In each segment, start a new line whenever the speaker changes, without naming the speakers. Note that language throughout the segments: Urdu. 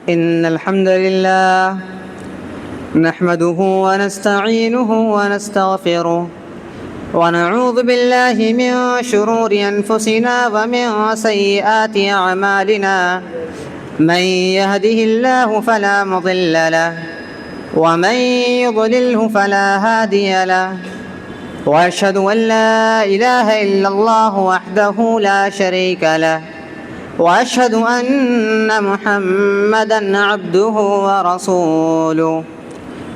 إن الحمد لله نحمده ونستعينه ونستغفره ونعوذ بالله من شرور أنفسنا ومن سيئات أعمالنا. من يهده الله فلا مضل له ومن يضلله فلا هادي له، وأشهد أن لا إله إلا الله وحده لا شريك له، وأشهد أن محمدًا عبده ورسوله.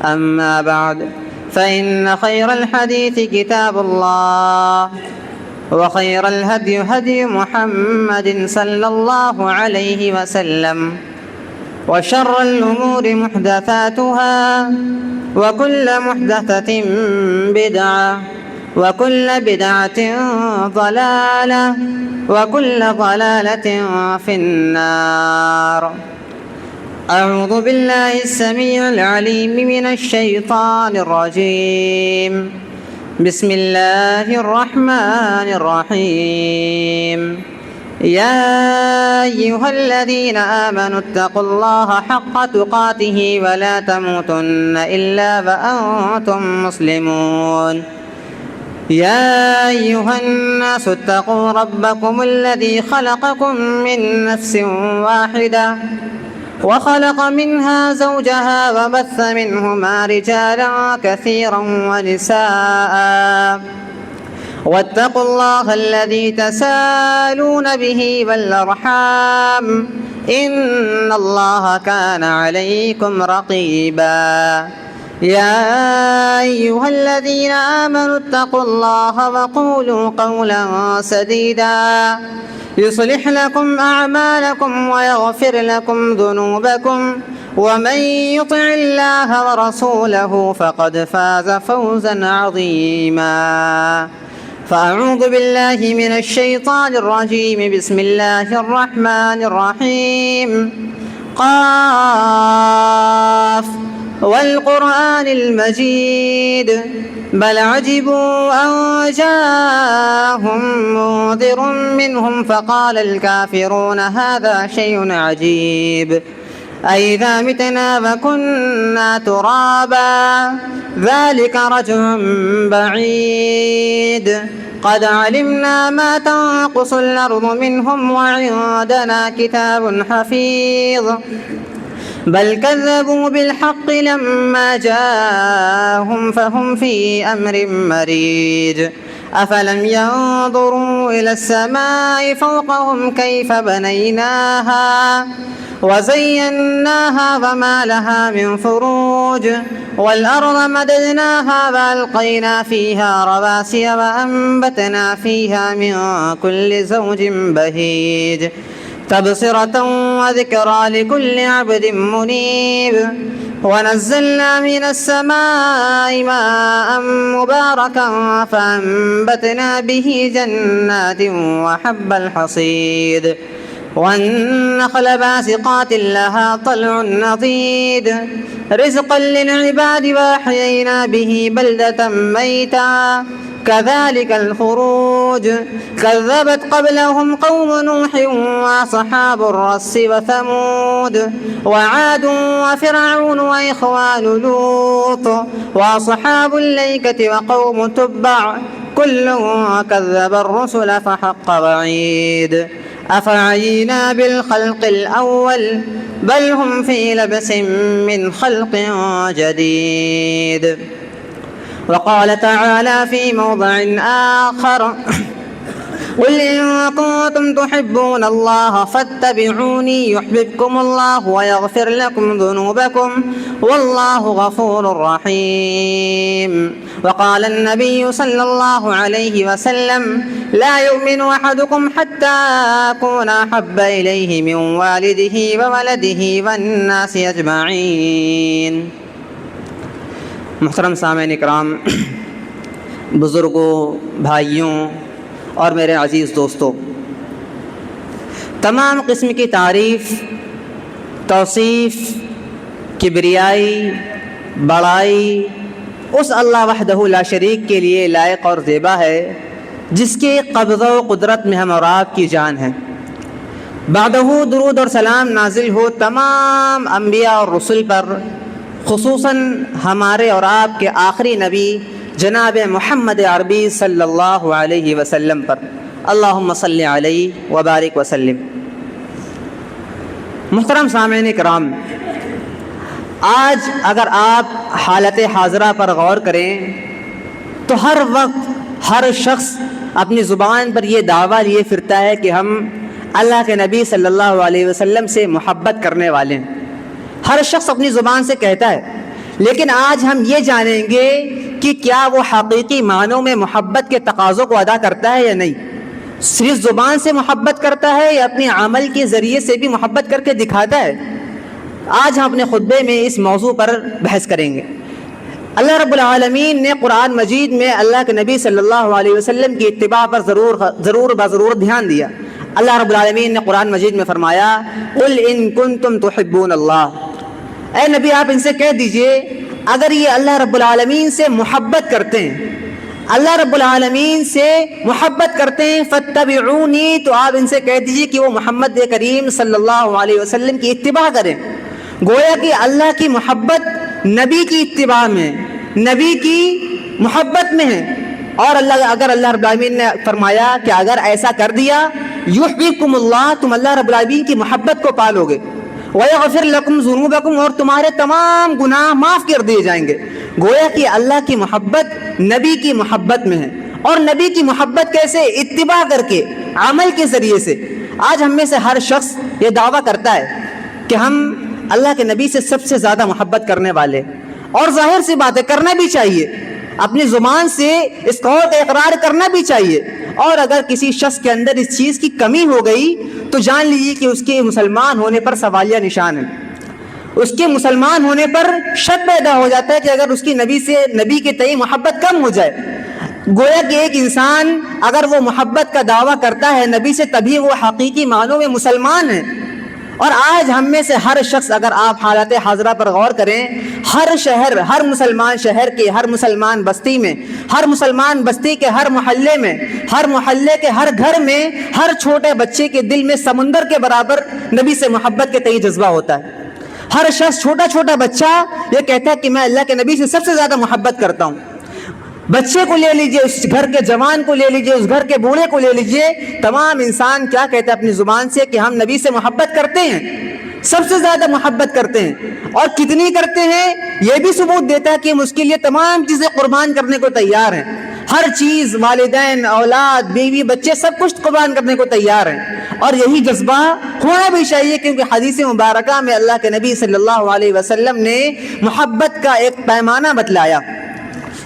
أما بعد، فإن خير الحديث كتاب الله، وخير الهدي هدي محمد صلى الله عليه وسلم، وشر الأمور محدثاتها، وكل محدثة بدعة، وكل بدعة ضلالة، وكل ضلالة في النار. أعوذ بالله السميع العليم من الشيطان الرجيم. بسم الله الرحمن الرحيم. يا أيها الذين آمنوا اتقوا الله حق تقاته ولا تموتن إلا وأنتم مسلمون. يا أيها الناس اتقوا ربكم الذي خلقكم من نفس واحدة وخلق منها زوجها وبث منهما رجالا كثيرا ونساء، واتقوا الله الذي تساءلون به والأرحام إن الله كان عليكم رقيبا. يا أيها الذين آمنوا اتقوا الله وقولوا قولا سديدا يصلح لكم أعمالكم ويغفر لكم ذنوبكم، ومن يطع الله ورسوله فقد فاز فوزا عظيما. فأعوذ بالله من الشيطان الرجيم. بسم الله الرحمن الرحيم. قاف والقرآن المجيد بل عجبوا أن جاءهم منذر منهم فقال الكافرون هذا شيء عجيب أئذا متنا وكنا ترابا ذلك رجع بعيد قد علمنا ما تنقص الأرض منهم وعندنا كتاب حفيظ بل كذبوا بالحق لما جاءهم فهم في أمر مريج أفلم ينظروا إلى السماء فوقهم كيف بنيناها وزيناها وما لها من فروج والأرض مددناها وألقينا فيها رواسي وأنبتنا فيها من كل زوج بهيج تبصرة وذكرى لكل عبد منيب ونزلنا من السماء ماء مباركا فأنبتنا به جنات وحب الحصيد والنخل باسقات لها طلع نضيد رزقا للعباد وأحيينا به بلدة ميتا كذلك الخروج كذبت قبلهم قوم نوح وأصحاب الرس وثمود وعاد وفرعون وإخوان لوط وأصحاب الأيكة وقوم تبع كل كذب الرسل فحق وعيد أفعينا بالخلق الأول بل هم في لبس من خلق جديد. وقال تعالى في موضع آخر قل إن كنتم تحبون الله فاتبعوني يحببكم الله ويغفر لكم ذنوبكم والله غفور رحيم. وقال النبي صلى الله عليه وسلم لا يؤمن أحدكم حتى أكون أحب إليه من والده وولده والناس أجمعين. محترم سامعین اکرام، بزرگوں، بھائیوں اور میرے عزیز دوستوں، تمام قسم کی تعریف، توصیف، کبریائی، بڑائی اس اللہ وحدہ لا شریک کے لیے لائق اور زیبا ہے جس کے قبضہ و قدرت میں ہم اور آپ کی جان ہے۔ بعدہو درود اور سلام نازل ہو تمام انبیاء اور رسل پر، خصوصاً ہمارے اور آپ کے آخری نبی جناب محمد عربی صلی اللہ علیہ وسلم پر۔ اللہم صلی علیہ وبارک وسلم۔ محترم سامعین کرام، آج اگر آپ حالت حاضرہ پر غور کریں تو ہر وقت ہر شخص اپنی زبان پر یہ دعویٰ لیے پھرتا ہے کہ ہم اللہ کے نبی صلی اللہ علیہ وسلم سے محبت کرنے والے ہیں۔ ہر شخص اپنی زبان سے کہتا ہے، لیکن آج ہم یہ جانیں گے کہ کیا وہ حقیقی معنوں میں محبت کے تقاضوں کو ادا کرتا ہے یا نہیں، صرف زبان سے محبت کرتا ہے یا اپنے عمل کے ذریعے سے بھی محبت کر کے دکھاتا ہے۔ آج ہم اپنے خطبے میں اس موضوع پر بحث کریں گے۔ اللہ رب العالمین نے قرآن مجید میں اللہ کے نبی صلی اللہ علیہ وسلم کی اتباع پر ضرور دھیان دیا۔ اللہ رب العالمین نے قرآن مجید میں فرمایا، قل ان کنتم تحبون اللہ، اے نبی آپ ان سے کہہ دیجئے اگر یہ اللہ رب العالمین سے محبت کرتے ہیں، اللہ رب العالمین سے محبت کرتے ہیں، فاتبعونی، تو آپ ان سے کہہ دیجئے کہ وہ محمد کریم صلی اللہ علیہ وسلم کی اتباع کریں۔ گویا کہ اللہ کی محبت نبی کی اتباع میں، نبی کی محبت میں ہے۔ اور اگر اللہ رب العالمین نے فرمایا کہ اگر ایسا کر دیا، یحببکم اللہ، تم اللہ رب العالمین کی محبت کو پالو گے، وَيَغْفِرْ لَكُمْ ذُنُوبَكُمْ، اور تمہارے تمام گناہ معاف کر دیے جائیں گے۔ گویا کہ اللہ کی محبت نبی کی محبت میں ہے۔ اور نبی کی محبت کیسے؟ اتباع کر کے، عمل کے ذریعے سے۔ آج ہم میں سے ہر شخص یہ دعویٰ کرتا ہے کہ ہم اللہ کے نبی سے سب سے زیادہ محبت کرنے والے، اور ظاہر سی بات ہے کرنا بھی چاہیے، اپنی زبان سے اس قول کا اقرار کرنا بھی چاہیے۔ اور اگر کسی شخص کے اندر اس چیز کی کمی ہو گئی تو جان لیجیے کہ اس کے مسلمان ہونے پر سوالیہ نشان ہے، اس کے مسلمان ہونے پر شک پیدا ہو جاتا ہے کہ اگر اس کی نبی کے تئیں محبت کم ہو جائے۔ گویا کہ ایک انسان اگر وہ محبت کا دعویٰ کرتا ہے نبی سے، تبھی وہ حقیقی معنوں میں مسلمان ہے۔ اور آج ہم میں سے ہر شخص، اگر آپ حالت حاضرہ پر غور کریں، ہر شہر، ہر مسلمان شہر کے، ہر مسلمان بستی میں، ہر مسلمان بستی کے ہر محلے میں، ہر محلے کے ہر گھر میں، ہر چھوٹے بچے کے دل میں سمندر کے برابر نبی سے محبت کے تئیں جذبہ ہوتا ہے۔ ہر شخص، چھوٹا بچہ یہ کہتا ہے کہ میں اللہ کے نبی سے سب سے زیادہ محبت کرتا ہوں۔ بچے کو لے لیجئے، اس گھر کے جوان کو لے لیجئے، اس گھر کے بوڑھے کو لے لیجئے، تمام انسان کیا کہتے ہیں اپنی زبان سے کہ ہم نبی سے محبت کرتے ہیں، سب سے زیادہ محبت کرتے ہیں۔ اور کتنی کرتے ہیں یہ بھی ثبوت دیتا ہے کہ ہم اس کے لیے تمام چیزیں قربان کرنے کو تیار ہیں۔ ہر چیز، والدین، اولاد، بیوی، بچے، سب کچھ قربان کرنے کو تیار ہیں۔ اور یہی جذبہ ہونا بھی چاہیے، کیونکہ حدیث مبارکہ میں اللہ کے نبی صلی اللہ علیہ وسلم نے محبت کا ایک پیمانہ بتلایا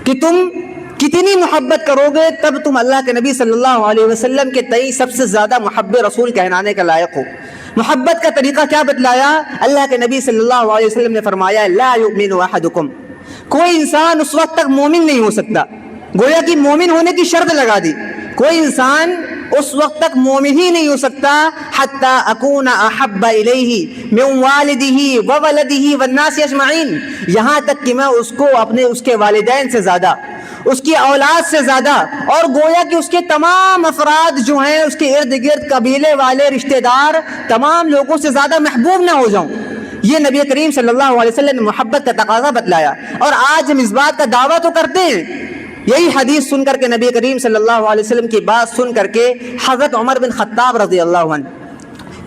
کہ تم کتنی محبت کرو گے تب تم اللہ کے نبی صلی اللہ علیہ وسلم کے تئیں سب سے زیادہ محب رسول کہلانے کا لائق ہو۔ محبت کا طریقہ کیا بتلایا؟ اللہ کے نبی صلی اللہ علیہ وسلم نے فرمایا، لا یؤمن احدکم، کوئی انسان اس وقت تک مومن نہیں ہو سکتا۔ گویا کہ مومن ہونے کی شرط لگا دی، کوئی انسان اس وقت تک مومن ہی نہیں ہو سکتا حتی اکون احب الیہ من والدہ وولدہ والناس اجمعین، یہاں تک کہ میں اس کو اس کے والدین سے زیادہ، اس کی اولاد سے زیادہ، اور گویا کہ اس کے تمام افراد جو ہیں اس کے ارد گرد، قبیلے والے، رشتہ دار، تمام لوگوں سے زیادہ محبوب نہ ہو جاؤں۔ یہ نبی کریم صلی اللہ علیہ وسلم نے محبت کا تقاضا بتلایا۔ اور آج ہم اس بات کا دعویٰ تو کرتے ہیں، یہی حدیث سن کر کے، نبی کریم صلی اللہ علیہ وسلم کی بات سن کر کے حضرت عمر بن خطاب رضی اللہ عنہ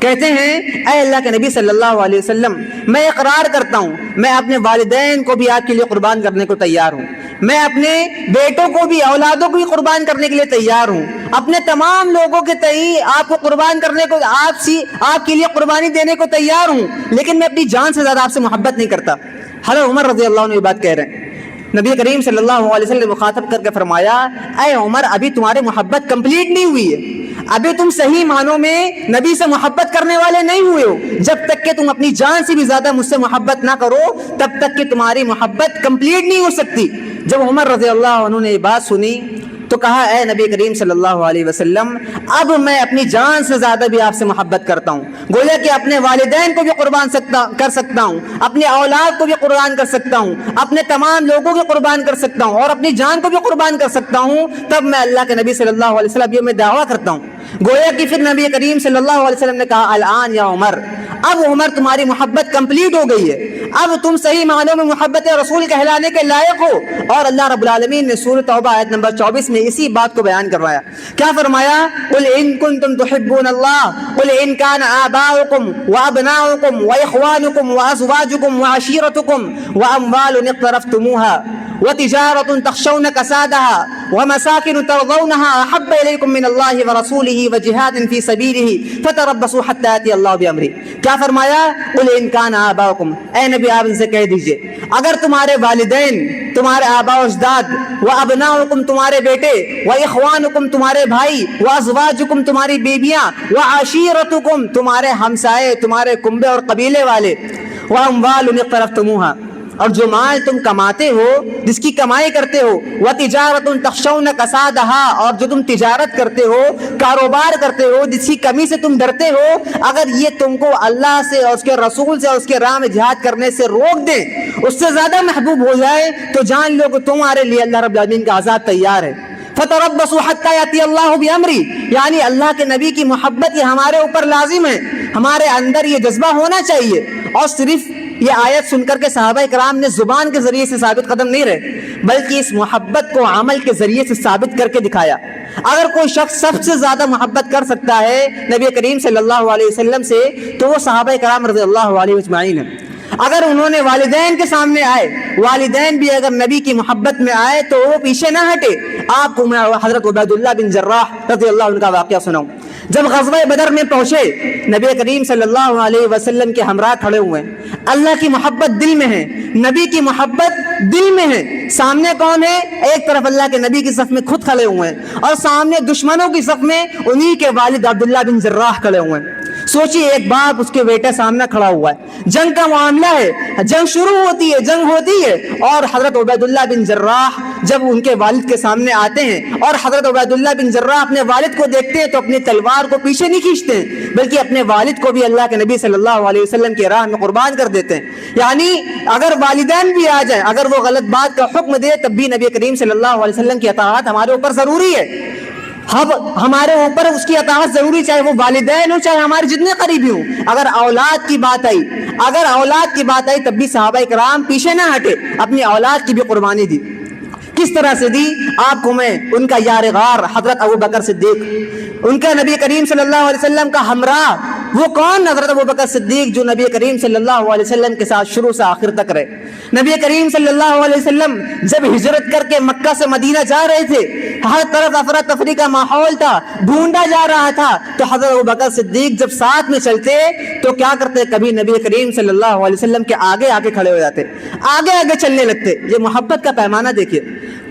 کہتے ہیں، اے اللہ کے نبی صلی اللہ علیہ وسلم، میں اقرار کرتا ہوں میں اپنے والدین کو بھی آپ کے لیے قربان کرنے کو تیار ہوں، میں اپنے بیٹوں کو بھی، اولادوں کو بھی قربان کرنے کے لیے تیار ہوں، اپنے تمام لوگوں کے تئیں آپ کو قربان کرنے کو، آپ کے لیے قربانی دینے کو تیار ہوں، لیکن میں اپنی جان سے زیادہ آپ سے محبت نہیں کرتا۔ حضرت عمر رضی اللہ عنہ یہ بات کہہ رہے ہیں۔ نبی کریم صلی اللہ علیہ وسلم نے مخاطب کر کے فرمایا، اے عمر، ابھی تمہاری محبت کمپلیٹ نہیں ہوئی ہے، ابھی تم صحیح معنوں میں نبی سے محبت کرنے والے نہیں ہوئے ہو۔ جب تک کہ تم اپنی جان سے بھی زیادہ مجھ سے محبت نہ کرو تب تک کہ تمہاری محبت کمپلیٹ نہیں ہو سکتی۔ جب عمر رضی اللہ عنہ نے یہ بات سنی تو کہا، اے نبی کریم صلی اللہ علیہ وسلم، اب میں اپنی جان سے زیادہ بھی آپ سے محبت کرتا ہوں، گویا کہ اپنے والدین کو بھی قربان کر سکتا ہوں، اپنے اولاد کو بھی قربان کر سکتا ہوں، اپنے تمام لوگوں کو قربان کر سکتا ہوں، اور اپنی جان کو بھی قربان کر سکتا ہوں۔ تب میں اللہ کے نبی صلی اللہ علیہ وسلم یہ میں دعویٰ کرتا ہوں، گویا کہ پھر نبی کریم صلی اللہ علیہ وسلم نے کہا الان یا عمر، اب عمر تمہاری محبت کمپلیٹ ہو گئی ہے، اب تم صحیح معنوں میں محبت رسول کہلانے کے لائق ہو۔ اور اللہ رب العالمین نے سورۃ توبہ آیت نمبر 24 میں اسی بات کو بیان کروایا۔ کیا فرمایا؟ قل ان کنتم تحبون اللہ قل ان کان آباؤکم وابناؤکم واخوانکم وازواجکم وعشیرتکم واموال اقترفتموها وتجارة تخشون كسادها ومساكن ترضونها أحب إليكم من الله ورسوله وجهاد في سبيله فتربصوا حتى يأتي الله بأمره۔ کیا فرمایا؟ قل ان كان آباؤكم، اے نبی آپ ان سے کہہ دیجئے اگر تمہارے والدین، تمہارے آباء و اجداد، وابناؤکم تمہارے بیٹے، واخوانکم تمہارے بھائی، وازواجکم تمہاری بیویاں، وعشیرتکم تمہارے ہمسائے، تمہارے کنبے اور قبیلے والے، واموال اقترفتموها اور جو مال تم کماتے ہو، جس کی کمائی کرتے ہو، وتجارۃ تخشون کسادها اور جو تم تجارت کرتے ہو، کاروبار کرتے ہو، جس کی کمی سے تم ڈرتے ہو، اگر یہ تم کو اللہ سے اور اس کے رسول سے اور اس کے راہ میں جہاد کرنے سے روک دیں، اس سے زیادہ محبوب ہو جائے، تو جان لو کہ تمہارے لیے اللہ رب العالمین کا عذاب تیار ہے۔ فتربصوا حتى يأتي الله بأمره، یعنی اللہ کے نبی کی محبت یہ ہمارے اوپر لازم ہے، ہمارے اندر یہ جذبہ ہونا چاہیے۔ اور صرف یہ آیت سن کر کے صحابہ کرام نے زبان کے ذریعے سے ثابت قدم نہیں رہے، بلکہ اس محبت کو عمل کے ذریعے سے ثابت کر کے دکھایا۔ اگر کوئی شخص سب سے زیادہ محبت کر سکتا ہے نبی کریم صلی اللہ علیہ وسلم سے، تو وہ صحابہ کرام رضی اللہ علیہ اجمعین ہیں۔ اگر انہوں نے والدین کے سامنے آئے، والدین بھی اگر نبی کی محبت میں آئے تو وہ پیچھے نہ ہٹے۔ آپ کو میں حضرت عبید اللہ بن جراح رضی اللہ عنہ کا واقعہ سناؤں۔ جب غزوہ بدر میں پہنچے، نبی کریم صلی اللہ علیہ وسلم کے ہمراہ کھڑے ہوئے ہیں، اللہ کی محبت دل میں ہے، نبی کی محبت دل میں ہے۔ سامنے کون ہے؟ ایک طرف اللہ کے نبی کی صف میں خود کھڑے ہوئے ہیں، اور سامنے دشمنوں کی صف میں انہی کے والد عبداللہ بن جراح کھڑے ہوئے ہیں۔ سوچیے، ایک باپ اس کے بیٹے سامنے کھڑا ہوا ہے، جنگ کا معاملہ ہے، جنگ شروع ہوتی ہے، جنگ ہوتی ہے، اور حضرت عبید اللہ بن جراح جب ان کے والد کے سامنے آتے ہیں اور حضرت عبید اللہ بن جراح اپنے والد کو دیکھتے ہیں تو اپنی تلوار کو پیچھے نہیں کھینچتے ہیں، بلکہ اپنے والد کو بھی اللہ کے نبی صلی اللہ علیہ وسلم کی راہ میں قربان کر دیتے ہیں۔ یعنی اگر والدین بھی آ جائیں، اگر وہ غلط بات کا حکم دے، تب بھی نبی کریم صلی اللہ علیہ وسلم کی اطاعت ہمارے اوپر ضروری ہے۔ ہمارے اوپر اس کی اطاعت ضروری، چاہے وہ والدین ہوں، چاہے ہمارے جتنے قریبی ہوں۔ اگر اولاد کی بات آئی تب بھی صحابہ کرام پیچھے نہ ہٹے، اپنی اولاد کی بھی قربانی دی۔ کس طرح سے دی؟ آپ کو میں ان کا یار غار حضرت ابو بکر صدیق، ان کا نبی کریم صلی اللہ علیہ وسلم کا ہمراہ، وہ کون؟ حضرت ابو بکر صدیق، جو نبی کریم صلی اللہ علیہ وسلم کے ساتھ شروع سے آخر تک رہے۔ نبی کریم صلی اللہ علیہ وسلم جب ہجرت کر کے مکہ سے مدینہ جا رہے تھے، ہر طرف افراتفری کا ماحول تھا، ڈھونڈا جا رہا تھا، تو حضرت ابو بکر صدیق جب ساتھ میں چلتے تو کیا کرتے؟ کبھی نبی کریم صلی اللہ علیہ وسلم کے آگے آگے کھڑے ہو جاتے، آگے آگے چلنے لگتے۔ یہ محبت کا پیمانہ دیکھیے،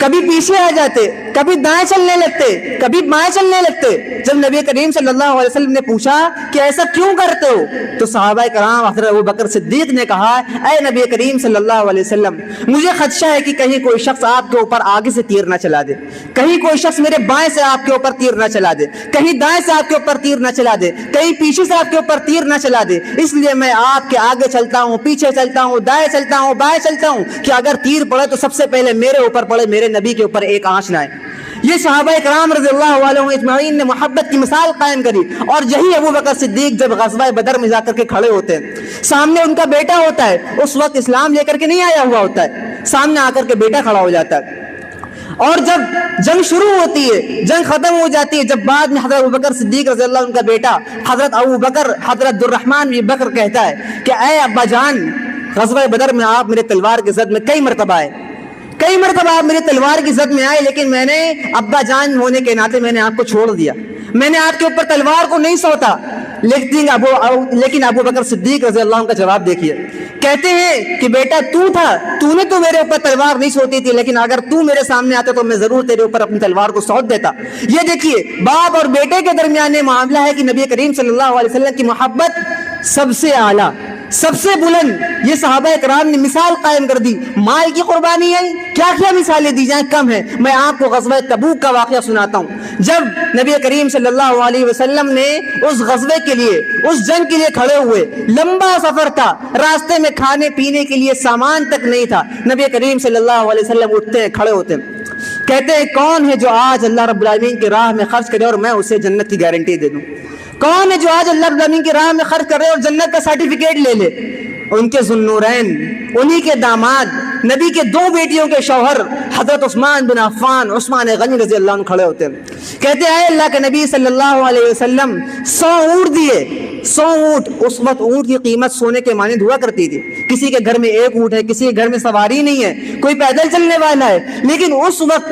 کبھی پیچھے آ جاتے، کبھی دائیں چلنے لگتے، کبھی بائیں چلنے لگتے۔ جب نبی کریم صلی اللہ علیہ وسلم نے پوچھا کہ ایسا کیوں کرتے ہو، تو صحابہ کرام حضرت ابو بکر صدیق نے کہا، اے نبی کریم صلی اللہ علیہ وسلم، مجھے خدشہ ہے کہ کہیں کوئی شخص آپ کے اوپر آگے سے تیر نہ چلا دے، کہیں کوئی شخص میرے بائیں سے آپ کے اوپر تیر نہ چلا دے، کہیں دائیں سے آپ کے اوپر تیر نہ چلا دے، کہیں پیچھے سے آپ کے اوپر تیر نہ چلا دے، اس لیے میں آپ کے آگے چلتا ہوں، پیچھے چلتا ہوں، دائیں چلتا ہوں، بائیں چلتا ہوں، کہ اگر تیر پڑے تو سب سے پہلے میرے اوپر پڑے، میرے نبی کے اوپر ایک آنچ نہ آئے۔ یہ صحابہ کرام رضی اللہ عنہ اجمعین نے محبت کی مثال قائم کری۔ اور یہی ابو بکر صدیق جب غزوہ بدر میں جا کر کے کھڑے ہوتے ہیں، سامنے ان کا بیٹا ہوتا ہے، اس وقت اسلام لے کر کے نہیں آیا ہوا ہوتا ہے، سامنے آ کر کے بیٹا کھڑا ہو جاتا ہے، اور جب جنگ شروع ہوتی ہے، جنگ ختم ہو جاتی ہے، جب بعد میں حضرت ابو بکر صدیق رضی اللہ عنہ کا بیٹا حضرت ابو بکر حضرت عبدالرحمن بن بکر کہتا ہے کہ اے ابا جان، غزوہ بدر میں آپ میرے تلوار کی زد میں کئی مرتبہ آئے، کئی مرتبہ آپ میرے تلوار کی زد میں آئے، لیکن میں نے ابا جان ہونے کے ناطے میں نے آپ کو چھوڑ دیا، میں نے آپ کے اوپر تلوار کو نہیں سوتا۔ لیکن ابو بکر صدیق رضی اللہ عنہ کا جواب دیکھیے، کہتے ہیں کہ بیٹا تو نے تو میرے اوپر تلوار نہیں سوتی تھی، لیکن اگر تو میرے سامنے آتا تو میں ضرور تیرے اوپر اپنی تلوار کو سوت دیتا۔ یہ دیکھیے، باپ اور بیٹے کے درمیان یہ معاملہ ہے کہ نبی کریم صلی اللہ علیہ وسلم کی محبت سب سے اعلیٰ، سب سے بلند، یہ صحابہ کرام نے مثال قائم کر دی۔ مال کی قربانی ہے، کیا کیا مثالیں دی جائیں کم ہے۔ میں آپ کو غزوہ تبوک کا واقعہ سناتا ہوں۔ جب نبی کریم صلی اللہ علیہ وسلم نے اس غزوے کے لیے، اس جنگ کے لیے کھڑے ہوئے، لمبا سفر تھا، راستے میں کھانے پینے کے لیے سامان تک نہیں تھا، نبی کریم صلی اللہ علیہ وسلم اٹھتے ہیں، کھڑے ہوتے ہیں، کہتے ہیں کون ہے جو آج اللہ رب العالمین کی راہ میں خرچ کرے اور میں اسے جنت کی گارنٹی دے دوں؟ کون ہے جو آج اللہ رب العالمین کی راہ میں خرچ کرے اور جنت کا سرٹیفکیٹ لے لے؟ ان کے ذوالنورین، انہی کے داماد، نبی کے 2 بیٹیوں کے شوہر حضرت عثمان بن عفان، عثمان غنی رضی اللہ عنہ کھڑے ہوتے ہیں، کہتے ہیں اللہ کے نبی صلی اللہ علیہ وسلم 100 اونٹ دیے۔ 100 اونٹ، اس وقت اونٹ کی قیمت سونے کے مانند ہوا کرتی تھی۔ کسی کے گھر میں 1 اونٹ ہے، کسی کے گھر میں سواری نہیں ہے، کوئی پیدل چلنے والا ہے، لیکن اس وقت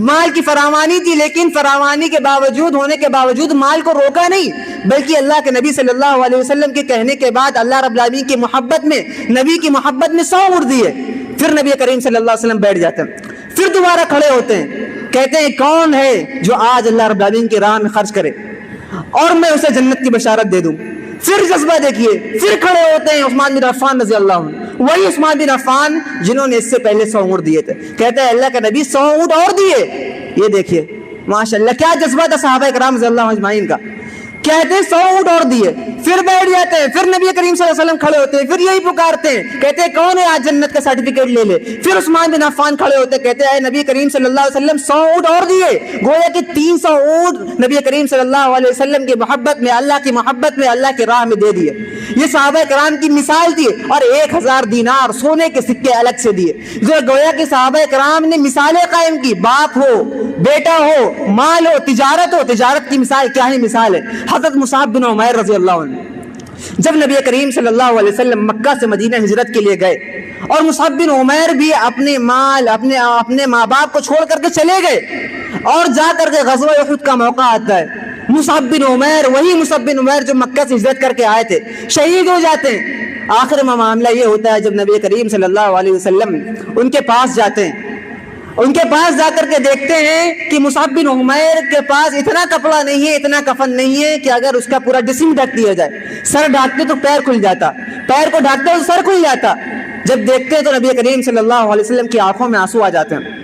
مال کی فراوانی تھی، لیکن فراوانی کے باوجود، ہونے کے باوجود مال کو روکا نہیں، بلکہ اللہ کے نبی صلی اللہ علیہ وسلم کے کہنے کے بعد اللہ رب العالمین کی محبت میں، نبی کی محبت میں 100 اونٹ دیے۔ پھر نبی کریم صلی اللہ علیہ وسلم بیٹھ جاتے ہیں، پھر دوبارہ کھڑے ہوتے ہیں، کہتے ہیں کون ہے جو آج اللہ رب العالمین کی راہ میں خرچ کرے اور میں اسے جنت کی بشارت دے دوں؟ پھر جذبہ دیکھیے، پھر کھڑے ہوتے ہیں عثمان بن عفان رضی اللہ عنہ، وہی عثمان بن عفان جنہوں نے اس سے پہلے 100 اونٹ دیے تھے، کہتے ہیں اللہ کے نبی 100 اونٹ اور دیے۔ یہ دیکھیے ماشاءاللہ کیا جذبہ تھا صحابہ کرام رضی اللہ اجمعین کا، کہتے ہیں 100 اونٹ اور دیے، پھر بیٹھ جاتے ہیں، پھر نبی کریم صلی اللہ علیہ وسلم کھڑے ہوتے ہیں، پھر یہی پکارتے ہیں، کہتے ہیں کون ہے آج جنت کا سرٹیفکیٹ لے لے؟ پھر عثمان بن عفان کھڑے ہوتے ہیں، کہتے ہیں نبی کریم صلی اللہ علیہ وسلم 100 اونٹ اور دیے، گویا کہ 300 اونٹ نبی کریم صلی اللہ علیہ وسلم کی محبت میں، اللہ کی محبت میں، اللہ کی راہ میں دے دیے۔ یہ صحابہ کرام کی مثال تھی، اور 1000 دینار سونے کے سکے الگ سے دیے، جو گویا کہ صحابہ کرام نے مثالیں قائم کی، باپ ہو، بیٹا ہو، مال ہو، تجارت ہو، تجارت کی مثال کیا ہے؟ مثال ہے حضرت مصعب بن عمیر رضی اللہ عنہ، جب نبی کریم صلی اللہ علیہ وسلم مکہ سے مدینہ ہجرت کے لیے گئے، اور مصعب بن عمیر بھی اپنے مال، اپنے ماں باپ کو چھوڑ کر کے چلے گئے، اور جا کر کے غزوہ احد کا موقع آتا ہے، مصعب بن عمیر، وہی مصعب بن عمیر جو مکہ سے ہجرت کر کے آئے تھے، شہید ہو جاتے ہیں۔ آخر میں معاملہ یہ ہوتا ہے جب نبی کریم صلی اللہ علیہ وسلم ان کے پاس جاتے ہیں، ان کے پاس جا کر کے دیکھتے ہیں کہ مصعب بن عمیر کے پاس اتنا کپڑا نہیں ہے، اتنا کفن نہیں ہے کہ اگر اس کا پورا جسم ڈھک دیا جائے، سر ڈھانکتے تو پیر کھل جاتا، پیر کو ڈھانکتے تو سر کھل جاتا۔ جب دیکھتے ہیں تو نبی کریم صلی اللہ علیہ وسلم کی آنکھوں میں آنسو آ جاتے ہیں،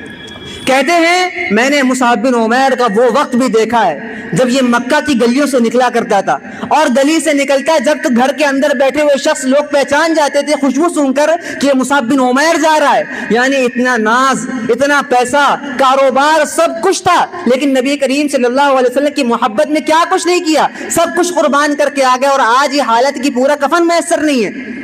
کہتے ہیں میں نے مصعب بن عمیر کا وہ وقت بھی دیکھا ہے جب یہ مکہ کی گلیوں سے نکلا کرتا تھا، اور گلی سے نکلتا ہے جب تو گھر کے اندر بیٹھے ہوئے شخص لوگ پہچان جاتے تھے خوشبو سن کر کہ یہ مصعب بن عمیر جا رہا ہے، یعنی اتنا ناز، اتنا پیسہ، کاروبار، سب کچھ تھا، لیکن نبی کریم صلی اللہ علیہ وسلم کی محبت میں کیا کچھ نہیں کیا، سب کچھ قربان کر کے آ گئے، اور آج یہ حالت کی پورا کفن میسر نہیں ہے۔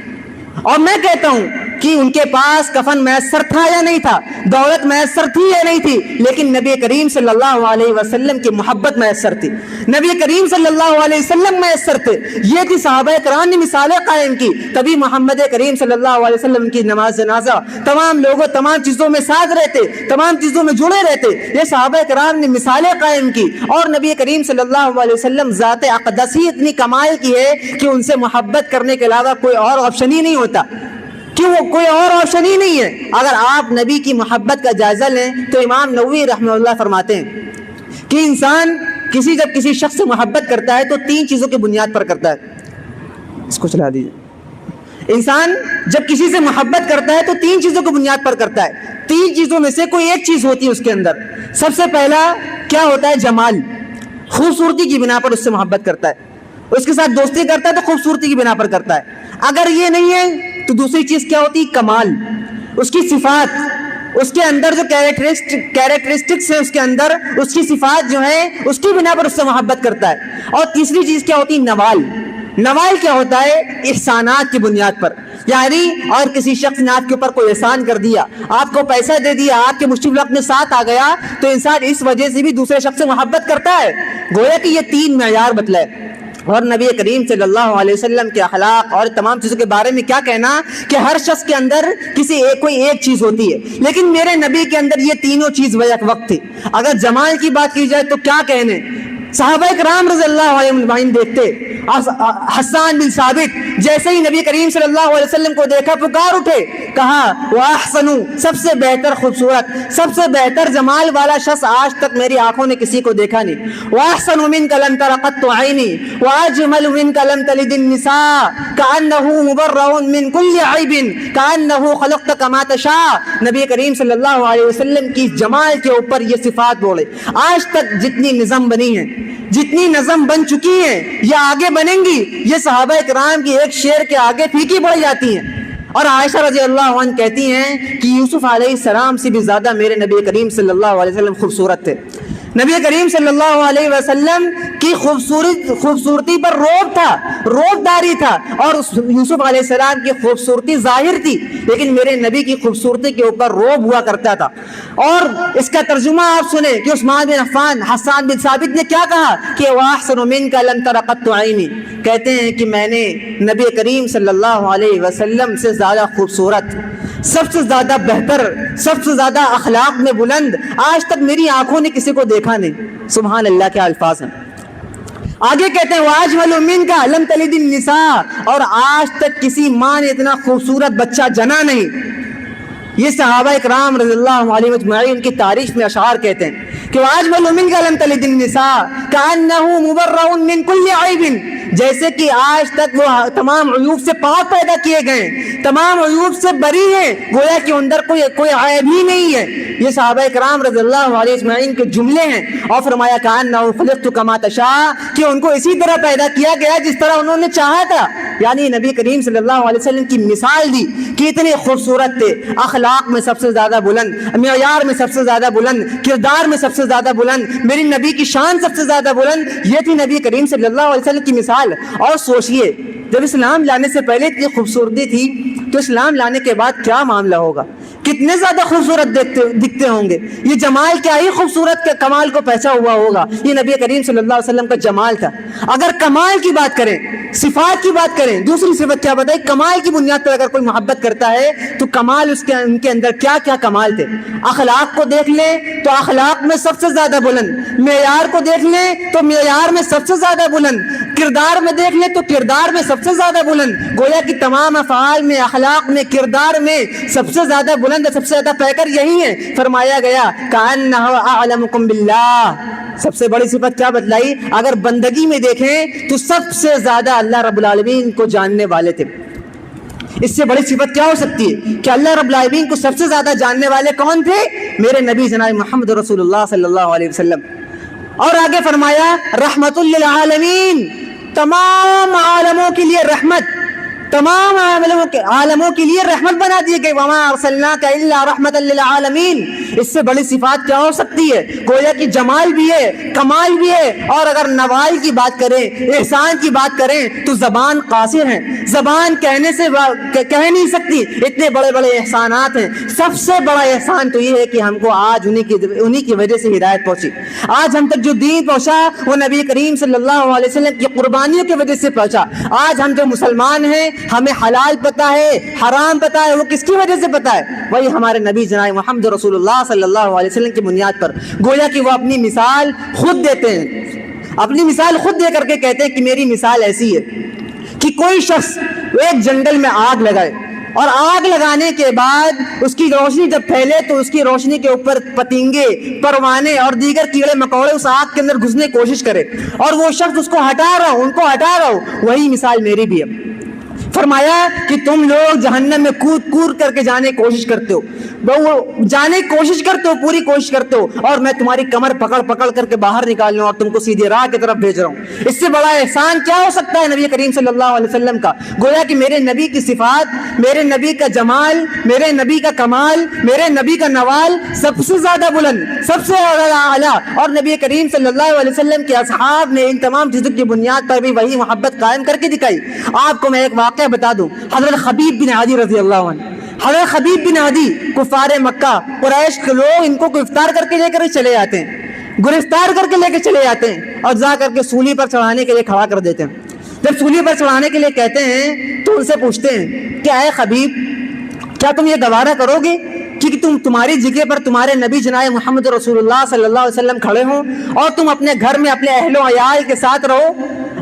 اور میں کہتا ہوں کہ ان کے پاس کفن میسر تھا یا نہیں تھا، دولت میسر تھی یا نہیں تھی، لیکن نبی کریم صلی اللہ علیہ وسلم کی محبت میسر تھی، نبی کریم صلی اللہ علیہ وسلم میسر تھے۔ یہ تھی صحابہ کرام نے مثالیں قائم کی، تبھی محمد کریم صلی اللہ علیہ وسلم کی نماز جنازہ تمام لوگوں تمام چیزوں میں ساتھ رہتے، تمام چیزوں میں جڑے رہتے۔ یہ صحابہ کرام نے مثالیں قائم کی، اور نبی کریم صلی اللہ علیہ وسلم ذات اقدس ہی اتنی کمال کی ہے کہ ان سے محبت کرنے کے علاوہ کوئی اور آپشن ہی نہیں ہوتا، کیوں کوئی اور آپشن ہی نہیں ہے۔ اگر آپ نبی کی محبت کا جائزہ لیں تو امام نووی رحمہ اللہ فرماتے ہیں کہ انسان جب کسی شخص سے محبت کرتا ہے تو 3 چیزوں کی بنیاد پر کرتا ہے۔ اس کو چلا دیجیے۔ انسان جب کسی سے محبت کرتا ہے تو 3 چیزوں کی بنیاد پر کرتا ہے، 3 چیزوں میں سے کوئی ایک چیز ہوتی ہے اس کے اندر۔ سب سے پہلا کیا ہوتا ہے؟ جمال، خوبصورتی کی بنا پر اس سے محبت کرتا ہے، اس کے ساتھ دوستی کرتا ہے تو خوبصورتی کی بنا پر کرتا ہے۔ اگر یہ نہیں ہے تو دوسری چیز کیا ہوتی ہے؟ کمال، اس کی صفات، اس کے اندر جو کیریکٹرسٹکس ہیں، اس کے اندر اس کی صفات جو ہیں اس کی بنا پر اس سے محبت کرتا ہے۔ اور تیسری چیز کیا ہوتی ہے؟ نوال۔ نوال کیا ہوتا ہے؟ احسانات کی بنیاد پر، یعنی اور کسی شخص نے آپ کے اوپر کوئی احسان کر دیا، آپ کو پیسہ دے دیا، آپ کے مشکل وقت میں ساتھ آ گیا، تو انسان اس وجہ سے بھی دوسرے شخص سے محبت کرتا ہے۔ گویا کہ یہ 3 معیار بتلائے۔ اور نبی کریم صلی اللہ علیہ وسلم کے اخلاق اور تمام چیزوں کے بارے میں کیا کہنا کہ ہر شخص کے اندر کوئی ایک چیز ہوتی ہے، لیکن میرے نبی کے اندر یہ تینوں چیز بیک وقت تھی۔ اگر جمال کی بات کی جائے تو کیا کہنے، صحابہ کرام رضی اللہ علیہ وسلم دیکھتے، حسان بن ثابت جیسے ہی نبی کریم صلی اللہ علیہ وسلم کو دیکھا پکار اٹھے، کہا وَأَحْسَنُ، سب سے بہتر خوبصورت، سب سے بہتر جمال والا شخص آج تک میری آنکھوں نے کسی کو دیکھا نہیں۔ وَأَحْسَنُ مِنْكَ لَمْ تَرَ قَطُّ عَيْنِي وَأَجْمَلُ مِنْكَ لَمْ تَلِدِ النِّسَاءُ كَأَنَّهُ مُبَرَّأٌ مِنْ كُلِّ عَيْبٍ كَأَنَّهُ خَلَقْتَ كَمَا تَشَاءُ۔ نبی کریم صلی اللہ علیہ وسلم کی جمال کے اوپر یہ صفات بولے۔ آج تک جتنی نظم بنی ہیں، جتنی نظم بن چکی ہیں یا آگے بنیں گی، یہ صحابہ کرام کی ایک شعر کے آگے پھیکی پڑ جاتی ہیں، اور عائشہ رضی اللہ عنہ کہتی ہیں کہ یوسف علیہ السلام سے بھی زیادہ میرے نبی کریم صلی اللہ علیہ وسلم خوبصورت تھے. نبی کریم صلی اللہ علیہ وسلم کی خوبصورتی پر روب تھا، روب داری تھا، اور یوسف علیہ السلام کی خوبصورتی ظاہر تھی، لیکن میرے نبی کی خوبصورتی کے اوپر روب ہوا کرتا تھا. اور اس کا ترجمہ آپ سنیں کہ عثمان بن عفان، حسان بن ثابت نے کیا کہا کہ وَأَحْسَنُ مِنْكَ لَمْ تَرَ قَطُّ عَيْنِي، کہتے ہیں کہ میں نے نبی کریم صلی اللہ علیہ وسلم سے زیادہ خوبصورت، سب سے زیادہ بہتر، سب سے زیادہ اخلاق میں بلند آج تک میری آنکھوں نے کسی کو دیکھا نہیں. سبحان اللہ، کیا الفاظ ہیں. آگے کہتے ہیں وَأَجْمَلُ مِنْكَ لَمْ تَلِدِ النِّسَاء، اور آج تک کسی ماں نے اتنا خوبصورت بچہ جنا نہیں. یہ صحابہ اکرام رضی اللہ علیہ اجمعین کی تعریف میں اشعار کہتے ہیں کہ وَأَجْمَلُ مِنْكَ لَمْ تَلِدِ النِّسَاء كَأَنَّهُ مُبَرَّأٌ مِنْ كُلِّ عَيْبٍ، جیسے کہ آج تک وہ تمام عیوب سے پاک پیدا کیے گئے، تمام عیوب سے بری ہیں، گویا کہ اندر کوئی عیب ہی نہیں ہے. یہ صحابہ اکرام رضی اللہ علیہ اجمعین کے جملے ہیں. اور فرمایا كَأَنَّهُ خُلِقْتُ كَمَا تَشَاءُ، کہ ان کو اسی طرح پیدا کیا گیا جس طرح انہوں نے چاہا تھا. یعنی نبی کریم صلی اللہ علیہ وسلم کی مثال دی کہ اتنے خوبصورت تھے، اخلاق میں سب سے زیادہ بلند، معیار میں سب سے زیادہ بلند، کردار میں سب سے زیادہ بلند، میری نبی کی شان سب سے زیادہ بلند. یہ تھی نبی کریم صلی اللہ علیہ وسلم کی مثال. اور سوچئے جب اسلام لانے سے پہلے اتنی خوبصورتی تھی تو اسلام لانے کے بعد کیا معاملہ ہوگا، کتنے زیادہ خوبصورت دکھتے ہوں گے. یہ جمال کیا ہی خوبصورت کے کمال کو پہنچا ہوا ہوگا. یہ نبی کریم صلی اللہ علیہ وسلم کا جمال تھا. اگر کمال کی بات کریں، صفات کی بات کریں، دوسری صفت کیا بتائی، کمال کی بنیاد پر اگر کوئی محبت کرتا ہے تو کمال ان کے اندر کیا کیا کمال تھے. اخلاق کو دیکھ لیں تو اخلاق میں سب سے زیادہ بلند، معیار کو دیکھ لیں تو معیار میں سب سے زیادہ بلند، کردار میں دیکھ لیں تو کردار میں سب سے زیادہ بلند. گویا کہ تمام افعال میں، اخلاق میں، کردار میں سب سے زیادہ بلند، سب سے زیادہ پیکر یہی ہے. فرمایا گیا کأنہ اعلمکم باللہ، سب سے بڑی صفت کیا بتلائی، اگر بندگی میں دیکھیں تو سب سے زیادہ اللہ رب العالمین کو جاننے والے تھے. اس سے بڑی صفت کیا ہو سکتی ہے کہ اللہ رب العالمین کو سب سے زیادہ جاننے والے کون تھے، میرے نبی جناب محمد رسول اللہ صلی اللہ علیہ وسلم. اور آگے فرمایا رحمت للعالمین، تمام عالموں کے لیے رحمت، تمام عالموں کے لیے رحمت بنا دیے گئے. وما ارسلناک الا رحمتا للعالمین. اس سے بڑی صفات کیا ہو سکتی ہے، گویا کہ جمال بھی ہے، کمال بھی ہے. اور اگر نوال کی بات کریں، احسان کی بات کریں تو زبان قاصر ہے، زبان کہنے سے کہہ نہیں سکتی، اتنے بڑے بڑے احسانات ہیں. سب سے بڑا احسان تو یہ ہے کہ ہم کو آج انہی کی وجہ سے ہدایت پہنچی. آج ہم تک جو دین پہنچا وہ نبی کریم صلی اللہ علیہ وسلم کی قربانیوں کی وجہ سے پہنچا. آج ہم جو مسلمان ہیں، ہمیں حلال پتہ ہے، حرام پتہ ہے، وہ کس کی وجہ سے پتہ ہے، وہی ہمارے نبی جناب محمد رسول اللہ صلی اللہ علیہ وسلم کی بنیاد پر. گویا کہ وہ اپنی مثال خود دیتے ہیں، اپنی مثال خود دے کر کے کہتے ہیں کہ میری مثال ایسی ہے کہ کوئی شخص ایک جنگل میں آگ لگائے اور آگ لگانے کے بعد اس کی روشنی جب پھیلے تو اس کی روشنی کے اوپر پتنگے، پروانے اور دیگر کیڑے مکوڑے اس آگ کے اندر گھسنے کی کوشش کرے اور وہ شخص اس کو ہٹا رہا ہو، ان کو ہٹا رہا ہو. وہی مثال میری بھی ہے. فرمایا کہ تم لوگ جہنم میں کود کر کے جانے کی کوشش کرتے ہو، جانے کی کوشش کرتے ہو، پوری کوشش کرتے ہو، اور میں تمہاری کمر پکڑ کر کے باہر نکال لوں اور تم کو سیدھی راہ کی طرف بھیج رہا ہوں. اس سے بڑا احسان کیا ہو سکتا ہے نبی کریم صلی اللہ علیہ وسلم کا. گویا کہ میرے نبی کی صفات، میرے نبی کا جمال، میرے نبی کا کمال، میرے نبی کا نوال سب سے زیادہ بلند، سب سے اعلیٰ. اور نبی کریم صلی اللہ علیہ وسلم کے اصحاب نے ان تمام چیزوں کی بنیاد پر بھی وہی محبت قائم کر کے دکھائی. آپ کو میں ایک واقعہ بتا دوں. حضرت خبیب بن عدی رضی اللہ عنہ، حضرت خبیب بن عدی کفار مکہ قریش کے لوگ ان کو گرفتار کر کے لے کر چلے جاتے ہیں، گرفتار کر کے لے کے چلے جاتے ہیں اور جا کر کے سولی پر چڑھانے کے لیے کھڑا کر دیتے ہیں. جب سولی پر چڑھانے کے لیے کہتے ہیں تو ان سے پوچھتے ہیں کہ اے خبیب، کیا تم یہ گوارا کرو گے کہ تمہاری جگہ پر تمہارے نبی جناب محمد رسول اللہ صلی اللہ علیہ وسلم کھڑے ہوں اور تم اپنے گھر میں اپنے اہل و عیال کے ساتھ رہو،